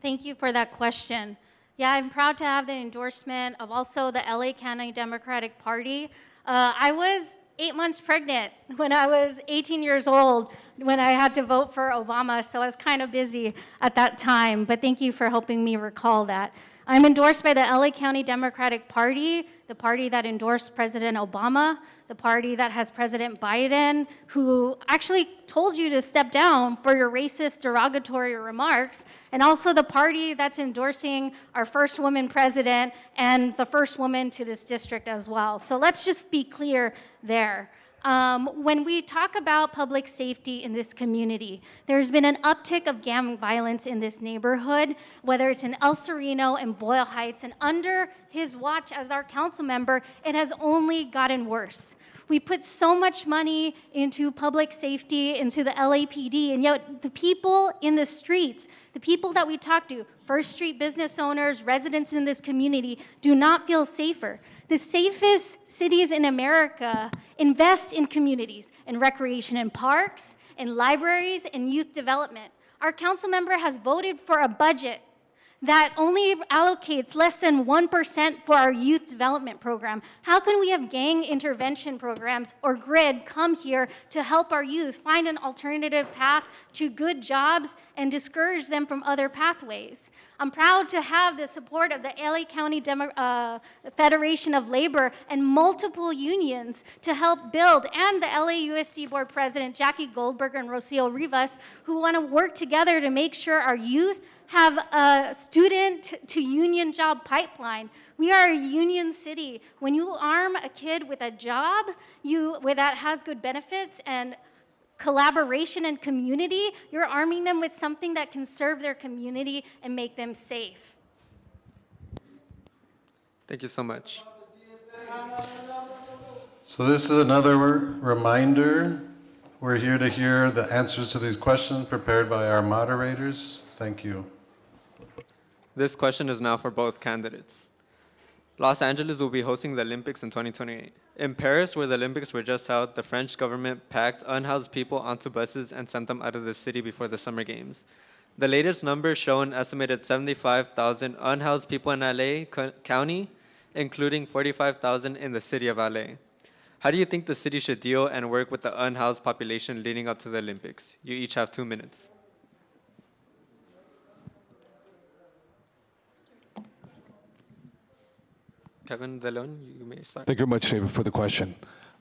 Thank you for that question. Yeah, I'm proud to have the endorsement of also the LA County Democratic Party. I was 8 months pregnant when I was 18 years old when I had to vote for Obama, so I was kind of busy at that time, but thank you for helping me recall that. I'm endorsed by the LA County Democratic Party, the party that endorsed President Obama, the party that has President Biden, who actually told you to step down for your racist, derogatory remarks, and also the party that's endorsing our first woman president and the first woman to this district as well. So let's just be clear there. When we talk about public safety in this community, there's been an uptick of gang violence in this neighborhood, whether it's in El Sereno and Boyle Heights, and under his watch as our council member, it has only gotten worse. We put so much money into public safety, into the LAPD, and yet the people in the streets, the people that we talk to, First Street business owners, residents in this community, do not feel safer. The safest cities in America invest in communities, in recreation and parks, in libraries, and youth development. Our council member has voted for a budget that only allocates less than 1% for our youth development program. How can we have gang intervention programs or GRID come here to help our youth find an alternative path to good jobs and discourage them from other pathways? I'm proud to have the support of the LA County Federation of Labor and multiple unions to help build, and the LAUSD Board President Jackie Goldberger and Rocio Rivas, who want to work together to make sure our youth have a student to union job pipeline. We are a union city. When you arm a kid with a job that has good benefits and collaboration and community, you're arming them with something that can serve their community and make them safe. Thank you so much. So this is another reminder. We're here to hear the answers to these questions prepared by our moderators. Thank you. This question is now for both candidates. Los Angeles will be hosting the Olympics in 2028. In Paris, where the Olympics were just held, the French government packed unhoused people onto buses and sent them out of the city before the Summer Games. The latest numbers show an estimated 75,000 unhoused people in LA County, including 45,000 in the city of LA. How do you think the city should deal and work with the unhoused population leading up to the Olympics? You each have 2 minutes. Kevin De León, you may start. Thank you very much, David, for the question.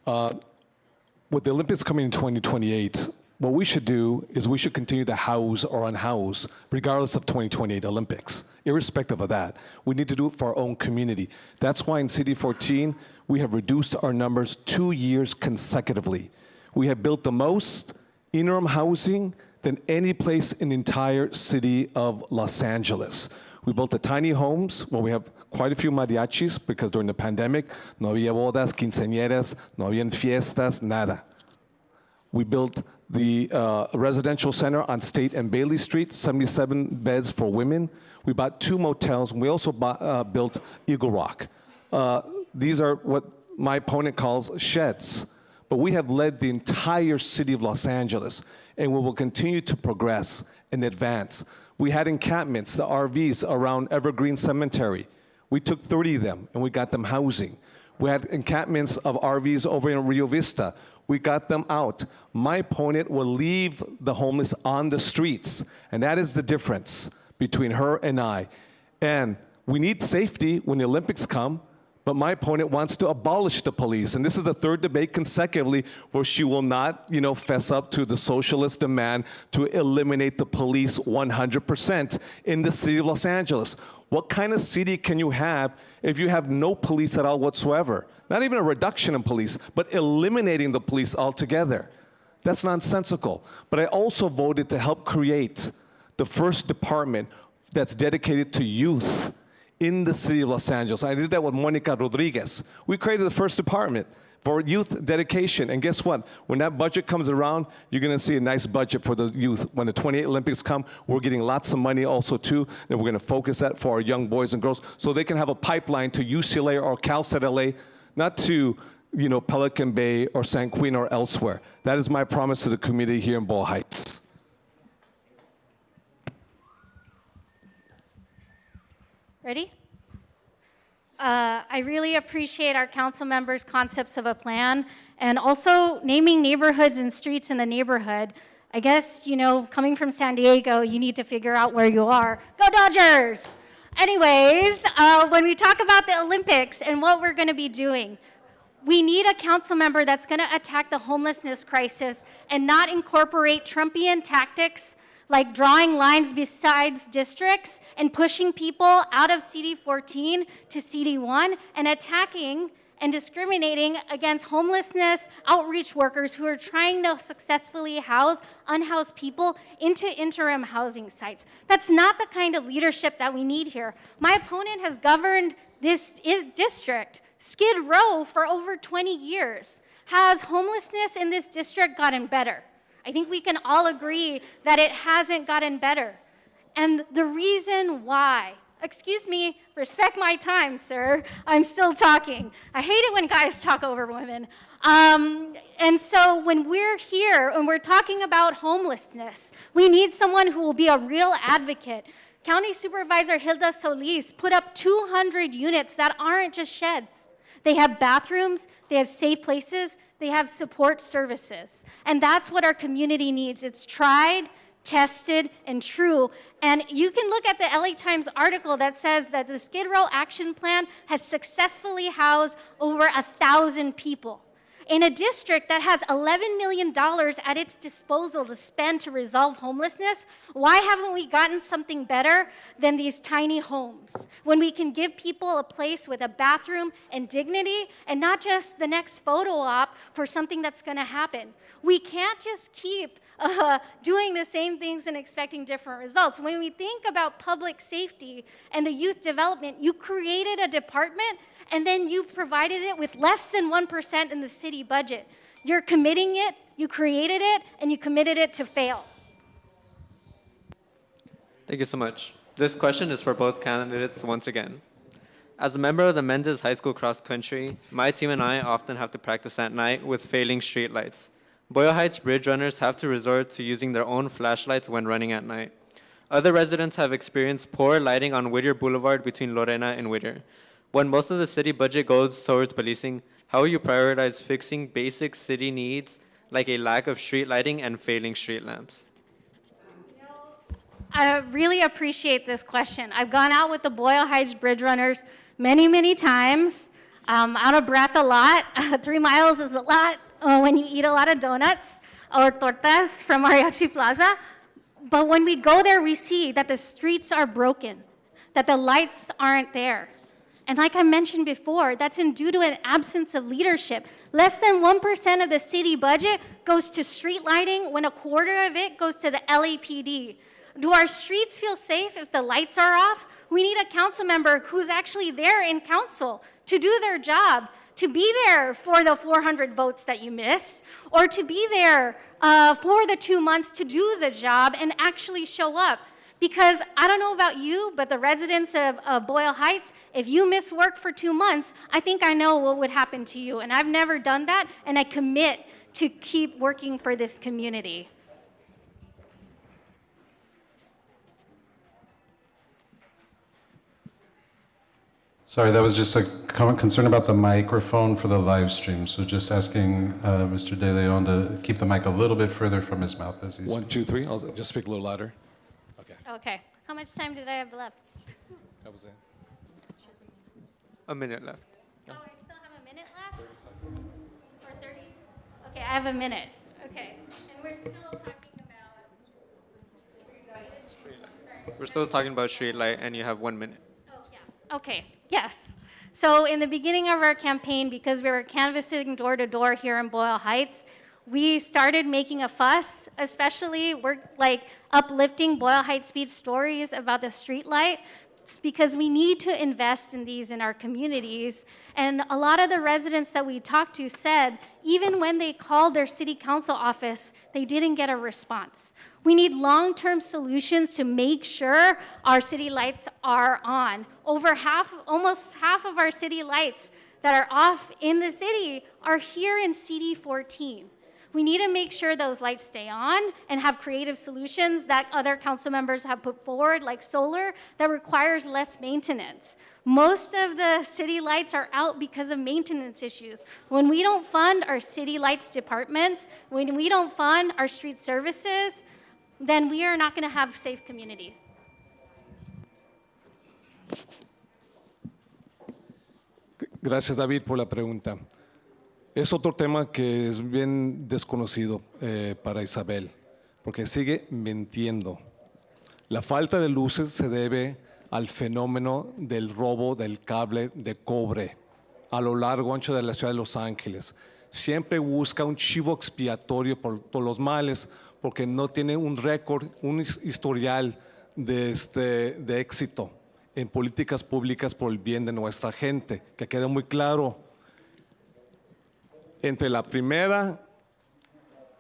With the Olympics coming in 2028, what we should do is we should continue to house or unhouse, regardless of 2028 Olympics. Irrespective of that, we need to do it for our own community. That's why in CD14, we have reduced our numbers 2 years consecutively. We have built the most interim housing than any place in the entire city of Los Angeles. We built the tiny homes where we have quite a few mariachis because during the pandemic, no había bodas, quinceañeras, no habían fiestas, nada. We built the residential center on State and Bailey Street, 77 beds for women. We bought 2 motels, and we also built Eagle Rock. These are what my opponent calls sheds. But we have led the entire city of Los Angeles, and we will continue to progress and advance. We had encampments, the RVs around Evergreen Cemetery. We took 30 of them, and we got them housing. We had encampments of RVs over in Rio Vista. We got them out. My opponent will leave the homeless on the streets, and that is the difference between her and I. And we need safety when the Olympics come, but my opponent wants to abolish the police. And this is the 3rd debate consecutively where she will not, fess up to the socialist demand to eliminate the police 100% in the city of Los Angeles. What kind of city can you have if you have no police at all whatsoever? Not even a reduction in police, but eliminating the police altogether. That's nonsensical. But I also voted to help create the first department that's dedicated to youth in the city of Los Angeles. I did that with Monica Rodriguez. We created the first department for youth dedication. And guess what? When that budget comes around, you're going to see a nice budget for the youth. When the 28 Olympics come, we're getting lots of money also, too, that we're going to focus that for our young boys and girls so they can have a pipeline to UCLA or Cal State LA, not to, Pelican Bay or San Quentin or elsewhere. That is my promise to the community here in Boyle Heights. Ready? I really appreciate our council members' concepts of a plan and also naming neighborhoods and streets in the neighborhood. I guess, coming from San Diego, you need to figure out where you are. Go Dodgers! Anyways, when we talk about the Olympics and what we're going to be doing, we need a council member that's going to attack the homelessness crisis and not incorporate Trumpian tactics like drawing lines besides districts and pushing people out of CD14 to CD1 and attacking and discriminating against homelessness outreach workers who are trying to successfully house unhoused people into interim housing sites. That's not the kind of leadership that we need here. My opponent has governed this district, Skid Row, for over 20 years. Has homelessness in this district gotten better? I think we can all agree that it hasn't gotten better. And the reason why, excuse me, respect my time, sir. I'm still talking. I hate it when guys talk over women. And so when we're here and we're talking about homelessness, we need someone who will be a real advocate. County Supervisor Hilda Solis put up 200 units that aren't just sheds. They have bathrooms, they have safe places, they have support services. And that's what our community needs. It's tried, tested, and true. And you can look at the LA Times article that says that the Skid Row Action Plan has successfully housed over 1,000 people. In a district that has $11 million at its disposal to spend to resolve homelessness, why haven't we gotten something better than these tiny homes? When we can give people a place with a bathroom and dignity, and not just the next photo op for something that's gonna happen. We can't just keep doing the same things and expecting different results. When we think about public safety and the youth development, you created a department and then you provided it with less than 1% in the city budget. You're committing it, you created it, and you committed it to fail. Thank you so much. This question is for both candidates once again. As a member of the Mendez High School cross country, my team and I often have to practice at night with failing streetlights. Boyle Heights bridge runners have to resort to using their own flashlights when running at night. Other residents have experienced poor lighting on Whittier Boulevard between Lorena and Whittier. When most of the city budget goes towards policing, how will you prioritize fixing basic city needs like a lack of street lighting and failing street lamps? I really appreciate this question. I've gone out with the Boyle Heights bridge runners many, many times. Out of breath a lot. 3 miles is a lot when you eat a lot of donuts or tortas from Mariachi Plaza. But when we go there, we see that the streets are broken, that the lights aren't there. And like I mentioned before, that's due to an absence of leadership. Less than 1% of the city budget goes to street lighting when a quarter of it goes to the LAPD. Do our streets feel safe if the lights are off? We need a council member who's actually there in council to do their job, to be there for the 400 votes that you missed, or to be there for the 2 months to do the job and actually show up. Because I don't know about you, but the residents of Boyle Heights, if you miss work for 2 months, I think I know what would happen to you. And I've never done that, and I commit to keep working for this community. Sorry, that was just a concern about the microphone for the live stream. So just asking Mr. De León to keep the mic a little bit further from his mouth as he's 1, 2, 3. I'll just speak a little louder. Okay. Okay. How much time did I have left? That was it. A minute left. Oh, I still have a minute left? Or 30? Okay, I have a minute. Okay. And we're still talking about street light. We're still talking about street light, and you have 1 minute. Oh, yeah. Okay, yes. So in the beginning of our campaign, because we were canvassing door to door here in Boyle Heights, we started making a fuss, especially we're like uplifting Boyle Heights Beach stories about the street light. It's because we need to invest in these in our communities. And a lot of the residents that we talked to said, even when they called their city council office, they didn't get a response. We need long-term solutions to make sure our city lights are on. Almost half of our city lights that are off in the city are here in CD 14. We need to make sure those lights stay on and have creative solutions that other council members have put forward, like solar, that requires less maintenance. Most of the city lights are out because of maintenance issues. When we don't fund our city lights departments, when we don't fund our street services, then we are not going to have safe communities. Gracias, David, por la pregunta. Es otro tema que es bien desconocido para Ysabel, porque sigue mintiendo. La falta de luces se debe al fenómeno del robo del cable de cobre. a lo largo ancho de la ciudad de Los Ángeles. Siempre busca un chivo expiatorio por los males, porque no tiene un récord, un historial de éxito en políticas públicas por el bien de nuestra gente. Que quede muy claro, entre la primera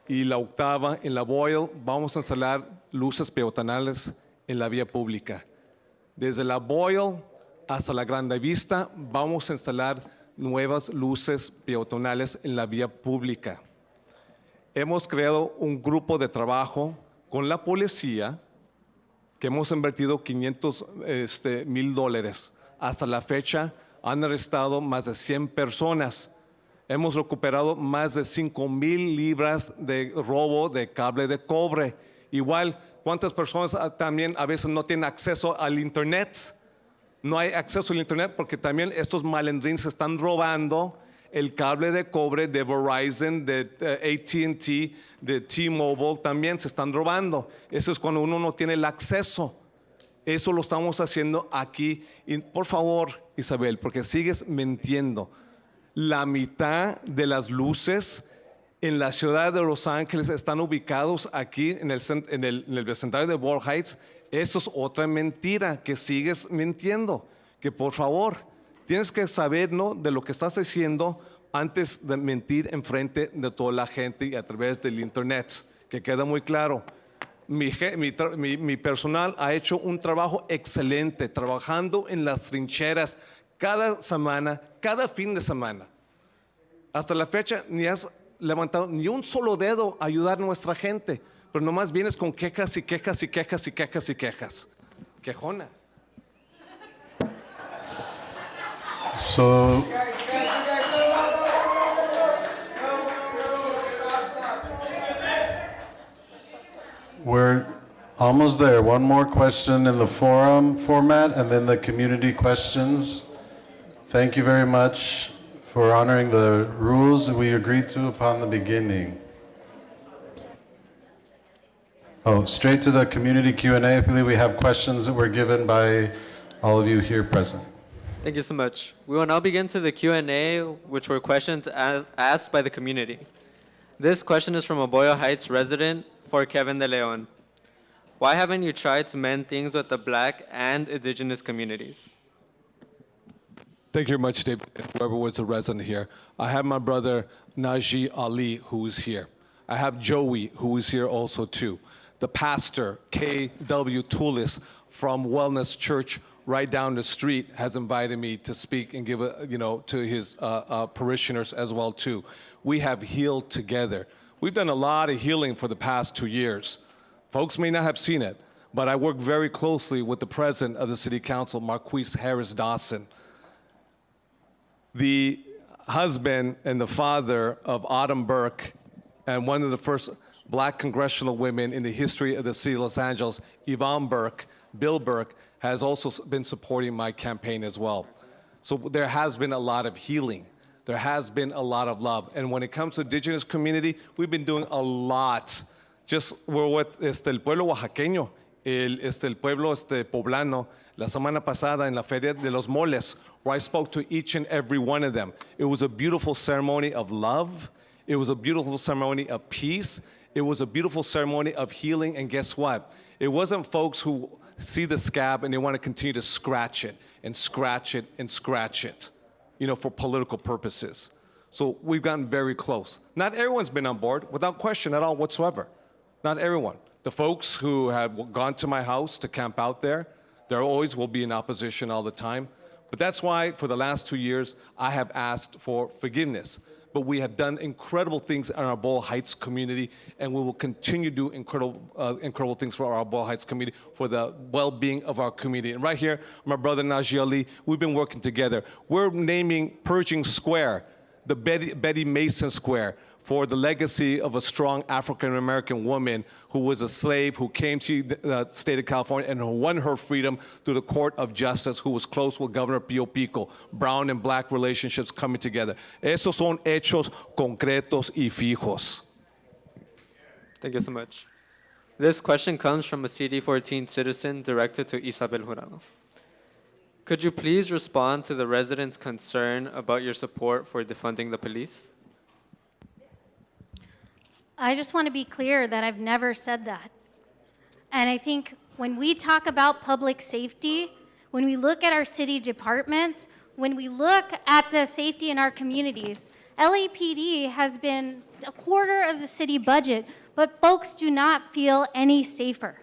y la octava, en la Boyle, vamos a instalar luces peatonales en la vía pública. Desde la Boyle hasta la Grande Vista, vamos a instalar nuevas luces peatonales en la vía pública. Hemos creado un grupo de trabajo con la policía que hemos invertido $500,000. Hasta la fecha han arrestado más de 100 personas. Hemos recuperado más de 5,000 libras de robo de cable de cobre. Igual, ¿cuántas personas también a veces no tienen acceso al Internet? No hay acceso al Internet porque también estos malandrines están robando el cable de cobre de Verizon, de AT&T, de T-Mobile, también se están robando. Eso es cuando uno no tiene el acceso. Eso lo estamos haciendo aquí. Y por favor, Ysabel, porque sigues mintiendo. La mitad de las luces en la ciudad de Los Ángeles están ubicados aquí en el vecindario de Boyle Heights. Eso es otra mentira que sigues mintiendo. Que por favor, tienes que saber, ¿no?, de lo que estás diciendo antes de mentir en frente de toda la gente y a través del Internet. Que queda muy claro. Mi personal ha hecho un trabajo excelente, trabajando en las trincheras cada semana, cada fin de semana. Hasta la fecha ni has levantado ni un solo dedo a ayudar a nuestra gente, pero nomás vienes con quejas y quejas y quejas y quejas y quejas. Quejona. So, we're almost there. One more question in the forum format and then the community questions. Thank you very much for honoring the rules that we agreed to upon the beginning. Oh, straight to the community Q&A. I believe we have questions that were given by all of you here present. Thank you so much. We will now begin to the Q&A, which were questions asked by the community. This question is from a Boyle Heights resident for Kevin De León. Why haven't you tried to mend things with the Black and Indigenous communities? Thank you very much, David, whoever was a resident here. I have my brother Najee Ali, who is here. I have Joey, who is here also too. The pastor, K.W. Toulis from Wellness Church right down the street has invited me to speak and give to his parishioners as well too. We have healed together. We've done a lot of healing for the past 2 years. Folks may not have seen it, but I work very closely with the president of the city council, Marquise Harris Dawson. The husband and the father of Autumn Burke, and one of the first Black congressional women in the history of the city of Los Angeles, Yvonne Burke, Bill Burke, has also been supporting my campaign as well. So there has been a lot of healing. There has been a lot of love. And when it comes to indigenous community, we've been doing a lot. Just we're with el pueblo oaxaqueño, el pueblo poblano, la semana pasada en la Feria de los Moles, where I spoke to each and every one of them. It was a beautiful ceremony of love. It was a beautiful ceremony of peace. It was a beautiful ceremony of healing. And guess what? It wasn't folks who see the scab and they want to continue to scratch it and scratch it and scratch it, for political purposes. So we've gotten very close. Not everyone's been on board, without question at all whatsoever. Not everyone. The folks who have gone to my house to camp out there always will be in opposition all the time. But that's why for the last 2 years, I have asked for forgiveness. But we have done incredible things in our Boyle Heights community, and we will continue to do incredible things for our Boyle Heights community, for the well-being of our community. And right here, my brother Najee Ali, we've been working together. We're naming Pershing Square, the Betty Mason Square, for the legacy of a strong African-American woman who was a slave, who came to the state of California and who won her freedom through the court of justice, who was close with Governor Pio Pico. Brown and black relationships coming together. Esos son hechos concretos y fijos. Thank you so much. This question comes from a CD14 citizen directed to Ysabel Jurado. Could you please respond to the residents' concern about your support for defunding the police? I just want to be clear that I've never said that. And I think when we talk about public safety, when we look at our city departments, when we look at the safety in our communities, LAPD has been a quarter of the city budget, but folks do not feel any safer.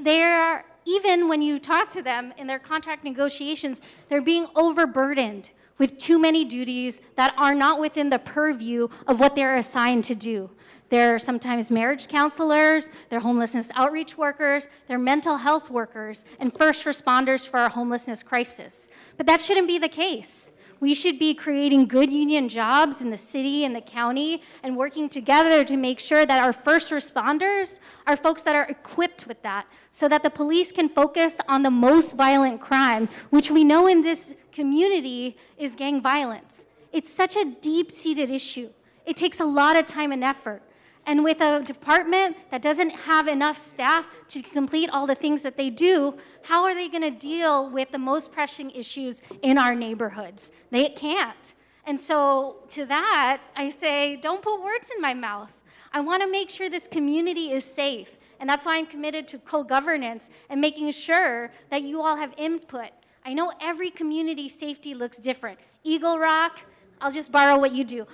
They are, even when you talk to them in their contract negotiations, they're being overburdened with too many duties that are not within the purview of what they're assigned to do. They're sometimes marriage counselors, they're homelessness outreach workers, they're mental health workers, and first responders for our homelessness crisis. But that shouldn't be the case. We should be creating good union jobs in the city and the county and working together to make sure that our first responders are folks that are equipped with that so that the police can focus on the most violent crime, which we know in this community is gang violence. It's such a deep-seated issue. It takes a lot of time and effort. And with a department that doesn't have enough staff to complete all the things that they do, how are they going to deal with the most pressing issues in our neighborhoods? They can't. And so to that, I say, don't put words in my mouth. I want to make sure this community is safe. And that's why I'm committed to co-governance and making sure that you all have input. I know every community safety looks different. Eagle Rock, I'll just borrow what you do.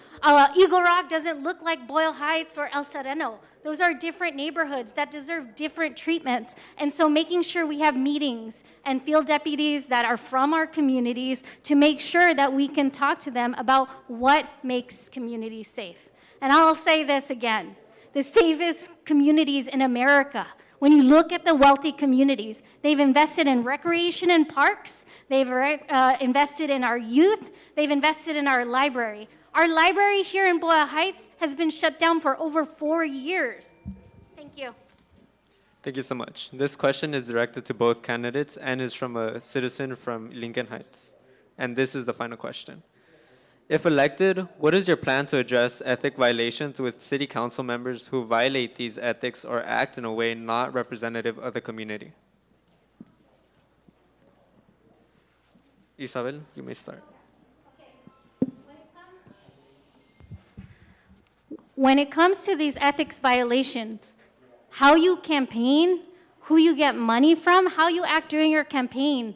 Eagle Rock doesn't look like Boyle Heights or El Sereno. Those are different neighborhoods that deserve different treatments. And so making sure we have meetings and field deputies that are from our communities to make sure that we can talk to them about what makes communities safe. And I'll say this again, the safest communities in America. When you look at the wealthy communities, they've invested in recreation and parks, they've invested in our youth, they've invested in our library. Our library here in Boyle Heights has been shut down for over 4 years. Thank you. Thank you so much. This question is directed to both candidates and is from a citizen from Lincoln Heights. And this is the final question. If elected, what is your plan to address ethic violations with city council members who violate these ethics or act in a way not representative of the community? Ysabel, you may start. When it comes to these ethics violations, how you campaign, who you get money from, how you act during your campaign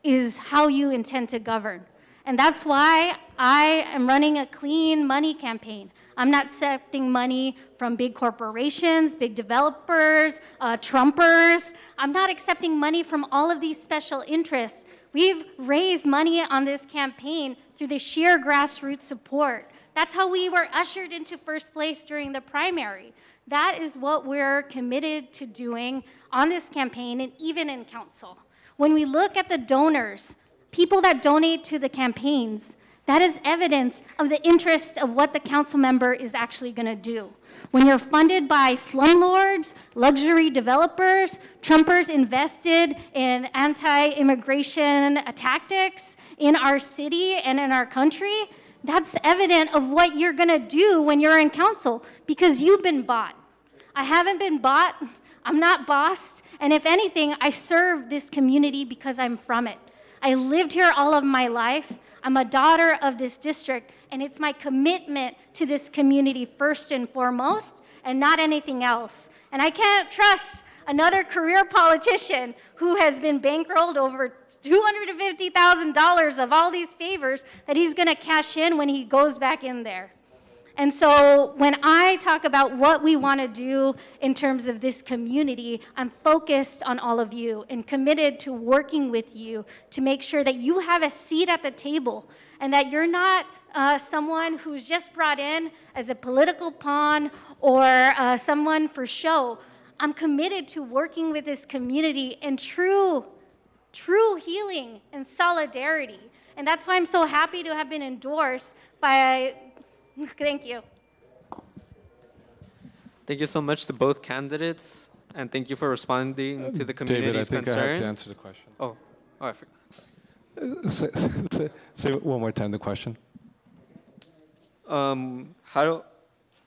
is how you intend to govern. And that's why I am running a clean money campaign. I'm not accepting money from big corporations, big developers, Trumpers. I'm not accepting money from all of these special interests. We've raised money on this campaign through the sheer grassroots support. That's how we were ushered into first place during the primary. That is what we're committed to doing on this campaign and even in council. When we look at the donors, people that donate to the campaigns, that is evidence of the interest of what the council member is actually going to do. When you're funded by slumlords, luxury developers, Trumpers invested in anti-immigration tactics in our city and in our country, that's evident of what you're going to do when you're in council because you've been bought. I haven't been bought. I'm not bossed. And if anything, I serve this community because I'm from it. I lived here all of my life. I'm a daughter of this district, and it's my commitment to this community first and foremost, and not anything else. And I can't trust another career politician who has been bankrolled over $250,000 of all these favors that he's going to cash in when he goes back in there. And so when I talk about what we want to do in terms of this community, I'm focused on all of you and committed to working with you to make sure that you have a seat at the table and that you're not someone who's just brought in as a political pawn or someone for show. I'm committed to working with this community in true healing and solidarity. And that's why I'm so happy to have been endorsed by, thank you. Thank you so much to both candidates, and thank you for responding to the community's David, I think concerns. I have to answer the question. Oh, I forgot. Say one more time the question.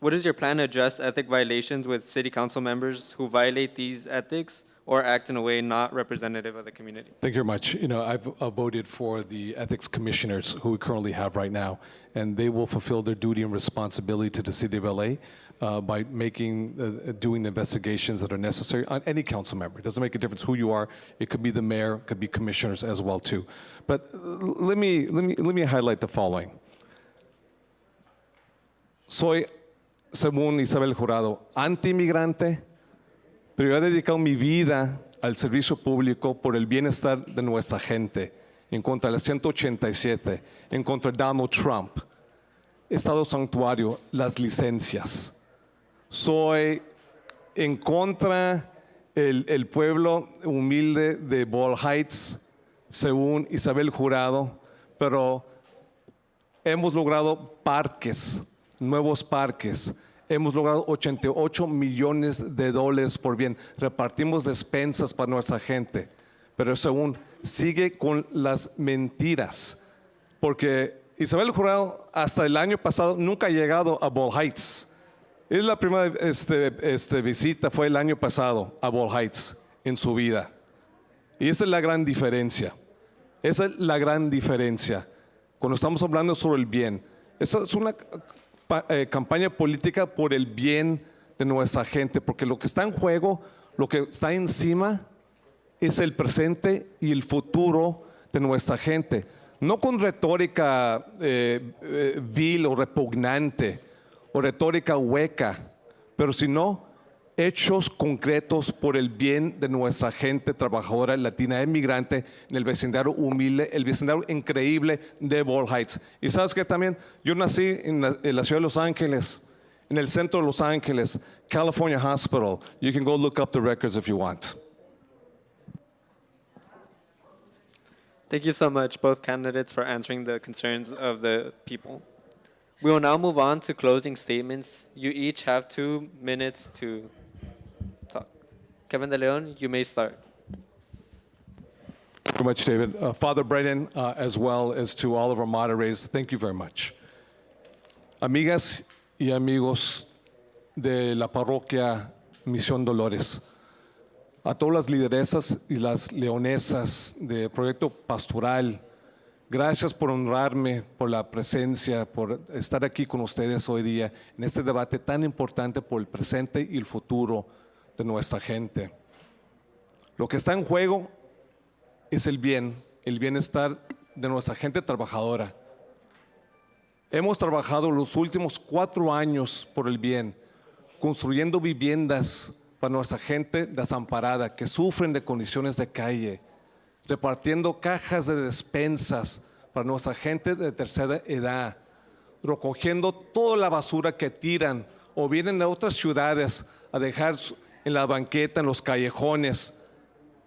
What is your plan to address ethic violations with city council members who violate these ethics or act in a way not representative of the community. Thank you very much. You know, I've voted for the ethics commissioners who we currently have right now, and they will fulfill their duty and responsibility to the city of LA by doing the investigations that are necessary on any council member. It doesn't make a difference who you are. It could be the mayor, it could be commissioners as well too. But let me highlight the following. Soy, según Ysabel Jurado, anti-inmigrante, pero yo he dedicado mi vida al servicio público por el bienestar de nuestra gente, en contra del 187, en contra de Donald Trump, Estado Santuario, las licencias. Soy en contra el pueblo humilde de Ball Heights, según Ysabel Jurado, pero hemos logrado parques, nuevos parques. Hemos logrado $88 millones por bien. Repartimos despensas para nuestra gente. Pero según sigue con las mentiras. Porque Ysabel Jurado hasta el año pasado nunca ha llegado a Ball Heights. Es la primera visita, fue el año pasado a Ball Heights en su vida. Y esa es la gran diferencia. Esa es la gran diferencia. Cuando estamos hablando sobre el bien. Esa es una campaña política por el bien de nuestra gente, porque lo que está en juego, lo que está encima es el presente y el futuro de nuestra gente, no con retórica vil o repugnante o retórica hueca, pero sino hechos concretos por el bien de nuestra gente trabajadora latina emigrante en el vecindario humilde, el vecindario increíble de Ball Heights. Y sabes que también yo nací en la ciudad de Los Ángeles, en el centro de Los Ángeles, California Hospital. You can go look up the records if you want. Thank you so much, both candidates, for answering the concerns of the people. We will now move on to closing statements. You each have 2 minutes to talk. Kevin De León, you may start. Thank you very much, David. Father Brennan, as well as to all of our moderators, thank you very much. Amigas y amigos de la parroquia Misión Dolores, a todas las lideresas y las leonesas del proyecto pastoral, gracias por honrarme, por la presencia, por estar aquí con ustedes hoy día en este debate tan importante por el presente y el futuro de nuestra gente. Lo que está en juego es el bienestar de nuestra gente trabajadora. Hemos trabajado los últimos 4 años por el bien, construyendo viviendas para nuestra gente desamparada que sufren de condiciones de calle, repartiendo cajas de despensas para nuestra gente de tercera edad, recogiendo toda la basura que tiran o vienen de otras ciudades a dejar en la banqueta, en los callejones,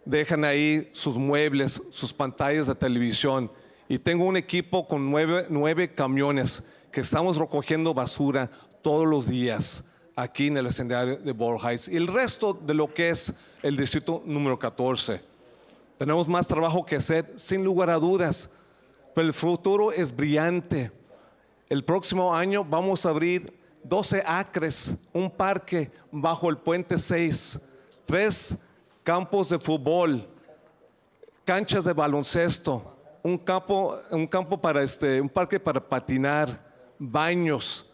dejan ahí sus muebles, sus pantallas de televisión. Y tengo un equipo con 9 camiones que estamos recogiendo basura todos los días aquí en el vecindario de Ball Heights y el resto de lo que es el distrito número 14. Tenemos más trabajo que hacer, sin lugar a dudas, pero el futuro es brillante. El próximo año vamos a abrir 12 acres, un parque bajo el puente 6, 3 campos de fútbol, canchas de baloncesto, un parque para patinar, baños,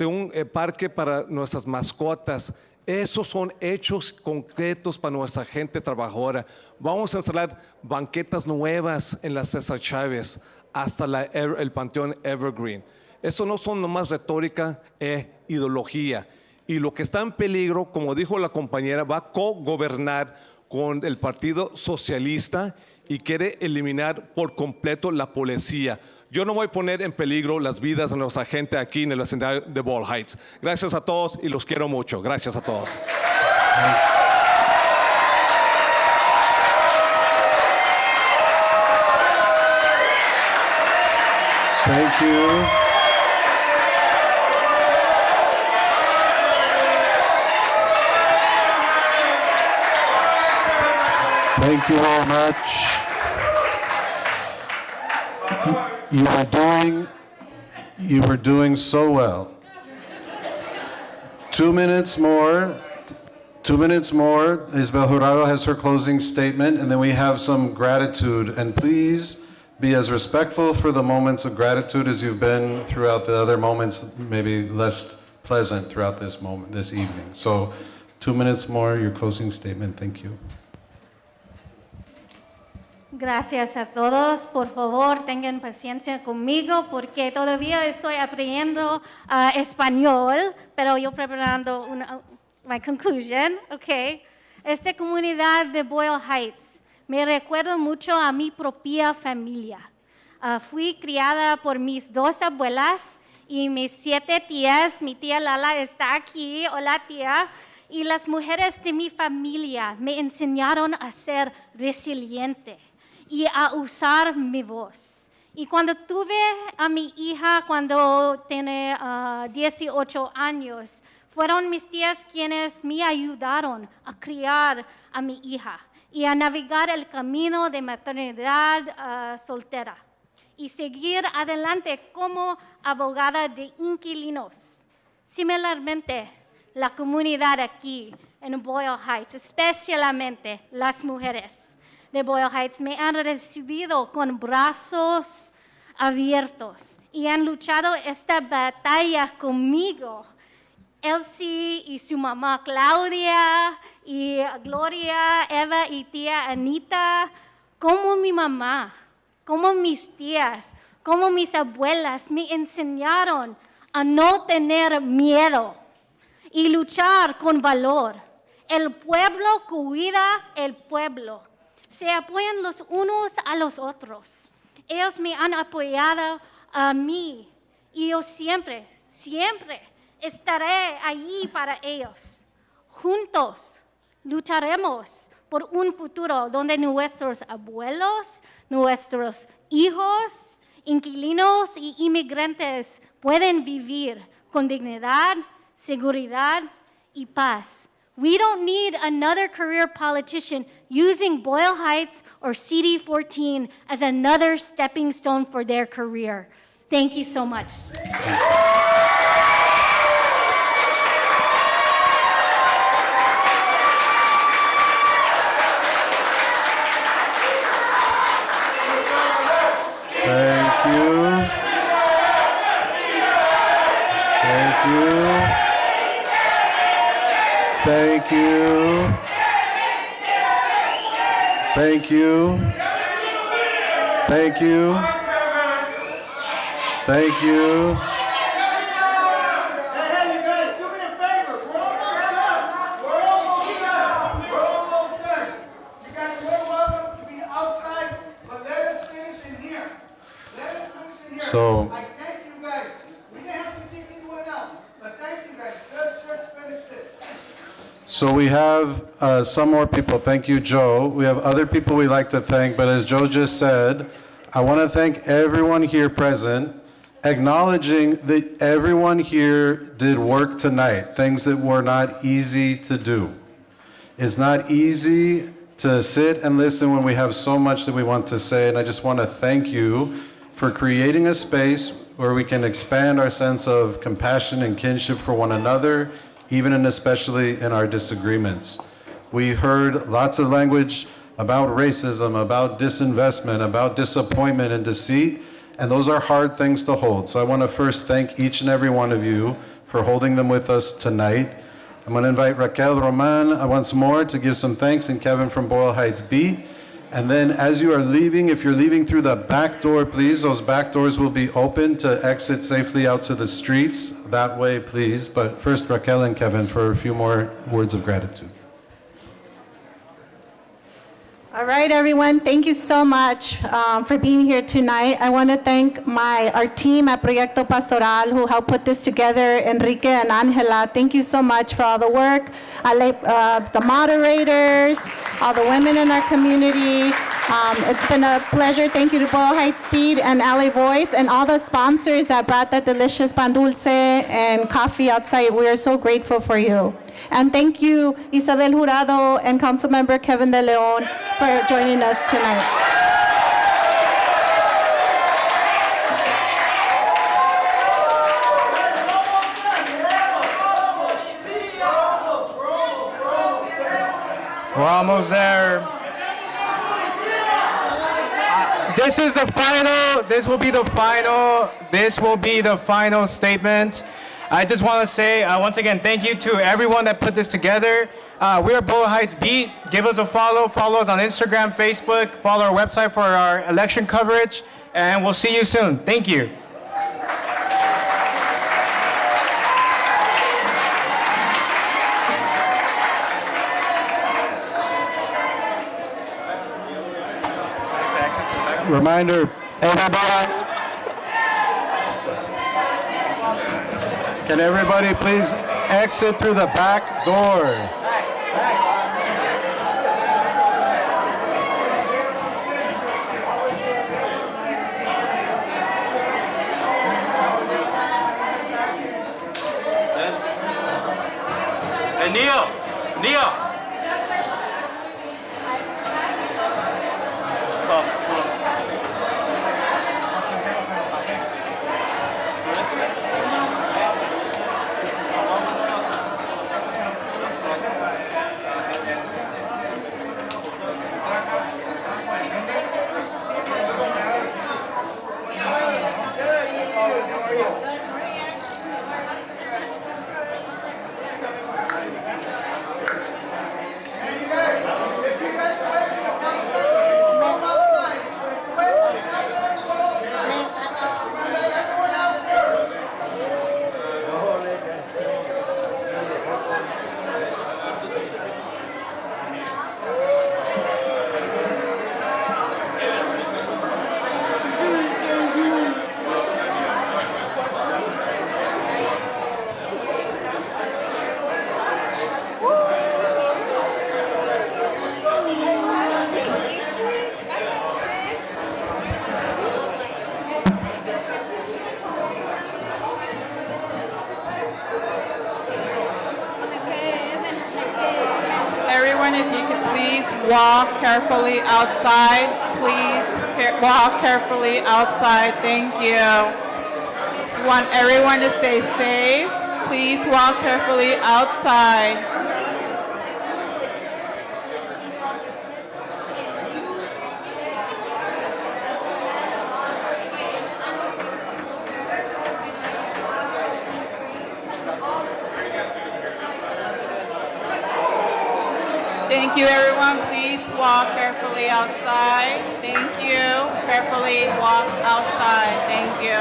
un parque para nuestras mascotas. Esos son hechos concretos para nuestra gente trabajadora. Vamos a instalar banquetas nuevas en la César Chávez hasta el Panteón Evergreen. Eso no son nomás retórica e ideología. Y lo que está en peligro, como dijo la compañera, va a co-gobernar con el Partido Socialista y quiere eliminar por completo la policía. Yo no voy a poner en peligro las vidas de nuestra gente aquí en el vecindario de Ball Heights. Gracias a todos y los quiero mucho. Gracias a todos. Thank you. Thank you very much. You were doing so well. 2 minutes more 2 minutes more. Ysabel Jurado has her closing statement, and then we have some gratitude. And please be as respectful for the moments of gratitude as you've been throughout the other moments, maybe less pleasant throughout this evening. So 2 minutes more, your closing statement. Thank you. Gracias a todos. Por favor, tengan paciencia conmigo porque todavía estoy aprendiendo español, pero yo preparando my conclusion, okay. Esta comunidad de Boyle Heights me recuerda mucho a mi propia familia. Fui criada por mis 2 abuelas y mis 7 tías. Mi tía Lala está aquí. Hola, tía. Y las mujeres de mi familia me enseñaron a ser resiliente y a usar mi voz. Y cuando tuve a mi hija, cuando tenía 18 años, fueron mis tías quienes me ayudaron a criar a mi hija y a navegar el camino de maternidad soltera y seguir adelante como abogada de inquilinos. Similarmente, la comunidad aquí en Boyle Heights, especialmente las mujeres de Boyle Heights, me han recibido con brazos abiertos y han luchado esta batalla conmigo. Elsie y su mamá Claudia y Gloria, Eva y tía Anita, como mi mamá, como mis tías, como mis abuelas, me enseñaron a no tener miedo y luchar con valor. El pueblo cuida el pueblo. Se apoyan los unos a los otros. Ellos me han apoyado a mí y yo siempre estaré allí para ellos. Juntos lucharemos por un futuro donde nuestros abuelos, nuestros hijos, inquilinos y inmigrantes pueden vivir con dignidad, seguridad y paz. We don't need another career politician using Boyle Heights or CD14 as another stepping stone for their career. Thank you so much. Thank you. Thank you. Thank you. Thank you. Thank you. Thank you. Hey, you guys, do me a favor. We're almost done. We're almost done. We're almost done. You guys are welcome to be outside, but let us finish in here. Let us finish in here. So- I thank you guys. We didn't have to kick anyone out, but thank you guys. Let's just finish this. So we have some more people. Thank you, Joe. We have other people we'd like to thank, but as Joe just said, I want to thank everyone here present, acknowledging that everyone here did work tonight, things that were not easy to do. It's not easy to sit and listen when we have so much that we want to say, and I just want to thank you for creating a space where we can expand our sense of compassion and kinship for one another, even and especially in our disagreements. We heard lots of language about racism, about disinvestment, about disappointment and deceit, and those are hard things to hold. So I want to first thank each and every one of you for holding them with us tonight. I'm going to invite Raquel Roman once more to give some thanks, and Kevin from Boyle Heights Beat. And then as you are leaving, if you're leaving through the back door, please, those back doors will be open to exit safely out to the streets. That way, please. But first, Raquel and Kevin for a few more words of gratitude. All right, everyone, thank you so much for being here tonight. I want to thank our team at Proyecto Pastoral who helped put this together, Enrique and Angela. Thank you so much for all the work. The moderators, all the women in our community. It's been a pleasure. Thank you to Boyle Heights Speed and LA Voice and all the sponsors that brought that delicious pan dulce and coffee outside. We are so grateful for you. And thank you, Ysabel Jurado and Councilmember Kevin De León for joining us tonight. almost there. This is the final, this will be the final statement. I just want to say, once again, thank you to everyone that put this together. We are Boyle Heights Beat. Give us a follow us on Instagram, Facebook, follow our website for our election coverage, and we'll see you soon. Thank you. Reminder, everybody, can everybody please exit through the back door? Hey, Neil. Everyone, if you could please walk carefully outside. Please walk carefully outside. Thank you. We want everyone to stay safe. Please walk carefully outside. Thank you, everyone. Please walk carefully outside. Thank you. Carefully walk outside. Thank you.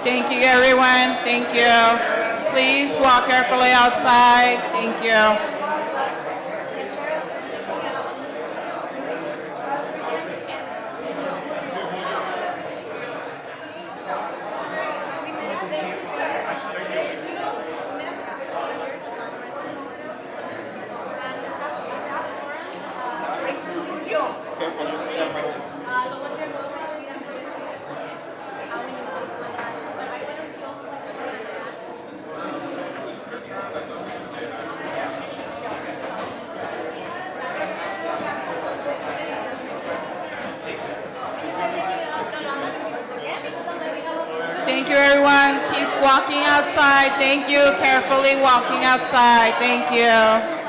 Thank you, everyone. Thank you. Please walk carefully outside. Thank you. Thank you, everyone. Keep walking outside. Thank you. Carefully walking outside. Thank you.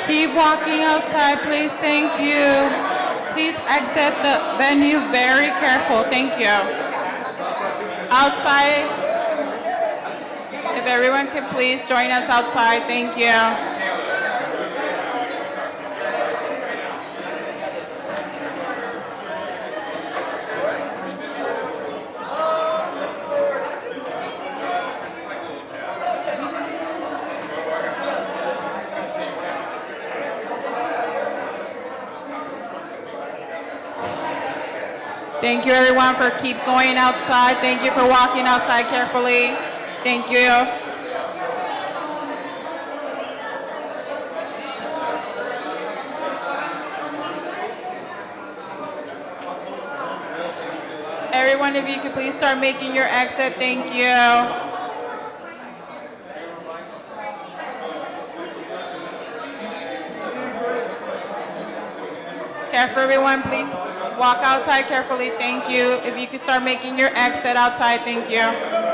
Keep walking outside, please. Thank you. Please exit the venue very careful. Thank you. Outside, if everyone could please join us outside. Thank you. Thank you, everyone, for keep going outside. Thank you for walking outside carefully. Thank you. Everyone, if you could please start making your exit. Thank you. Careful, everyone, please walk outside carefully. Thank you. If you could start making your exit outside, thank you.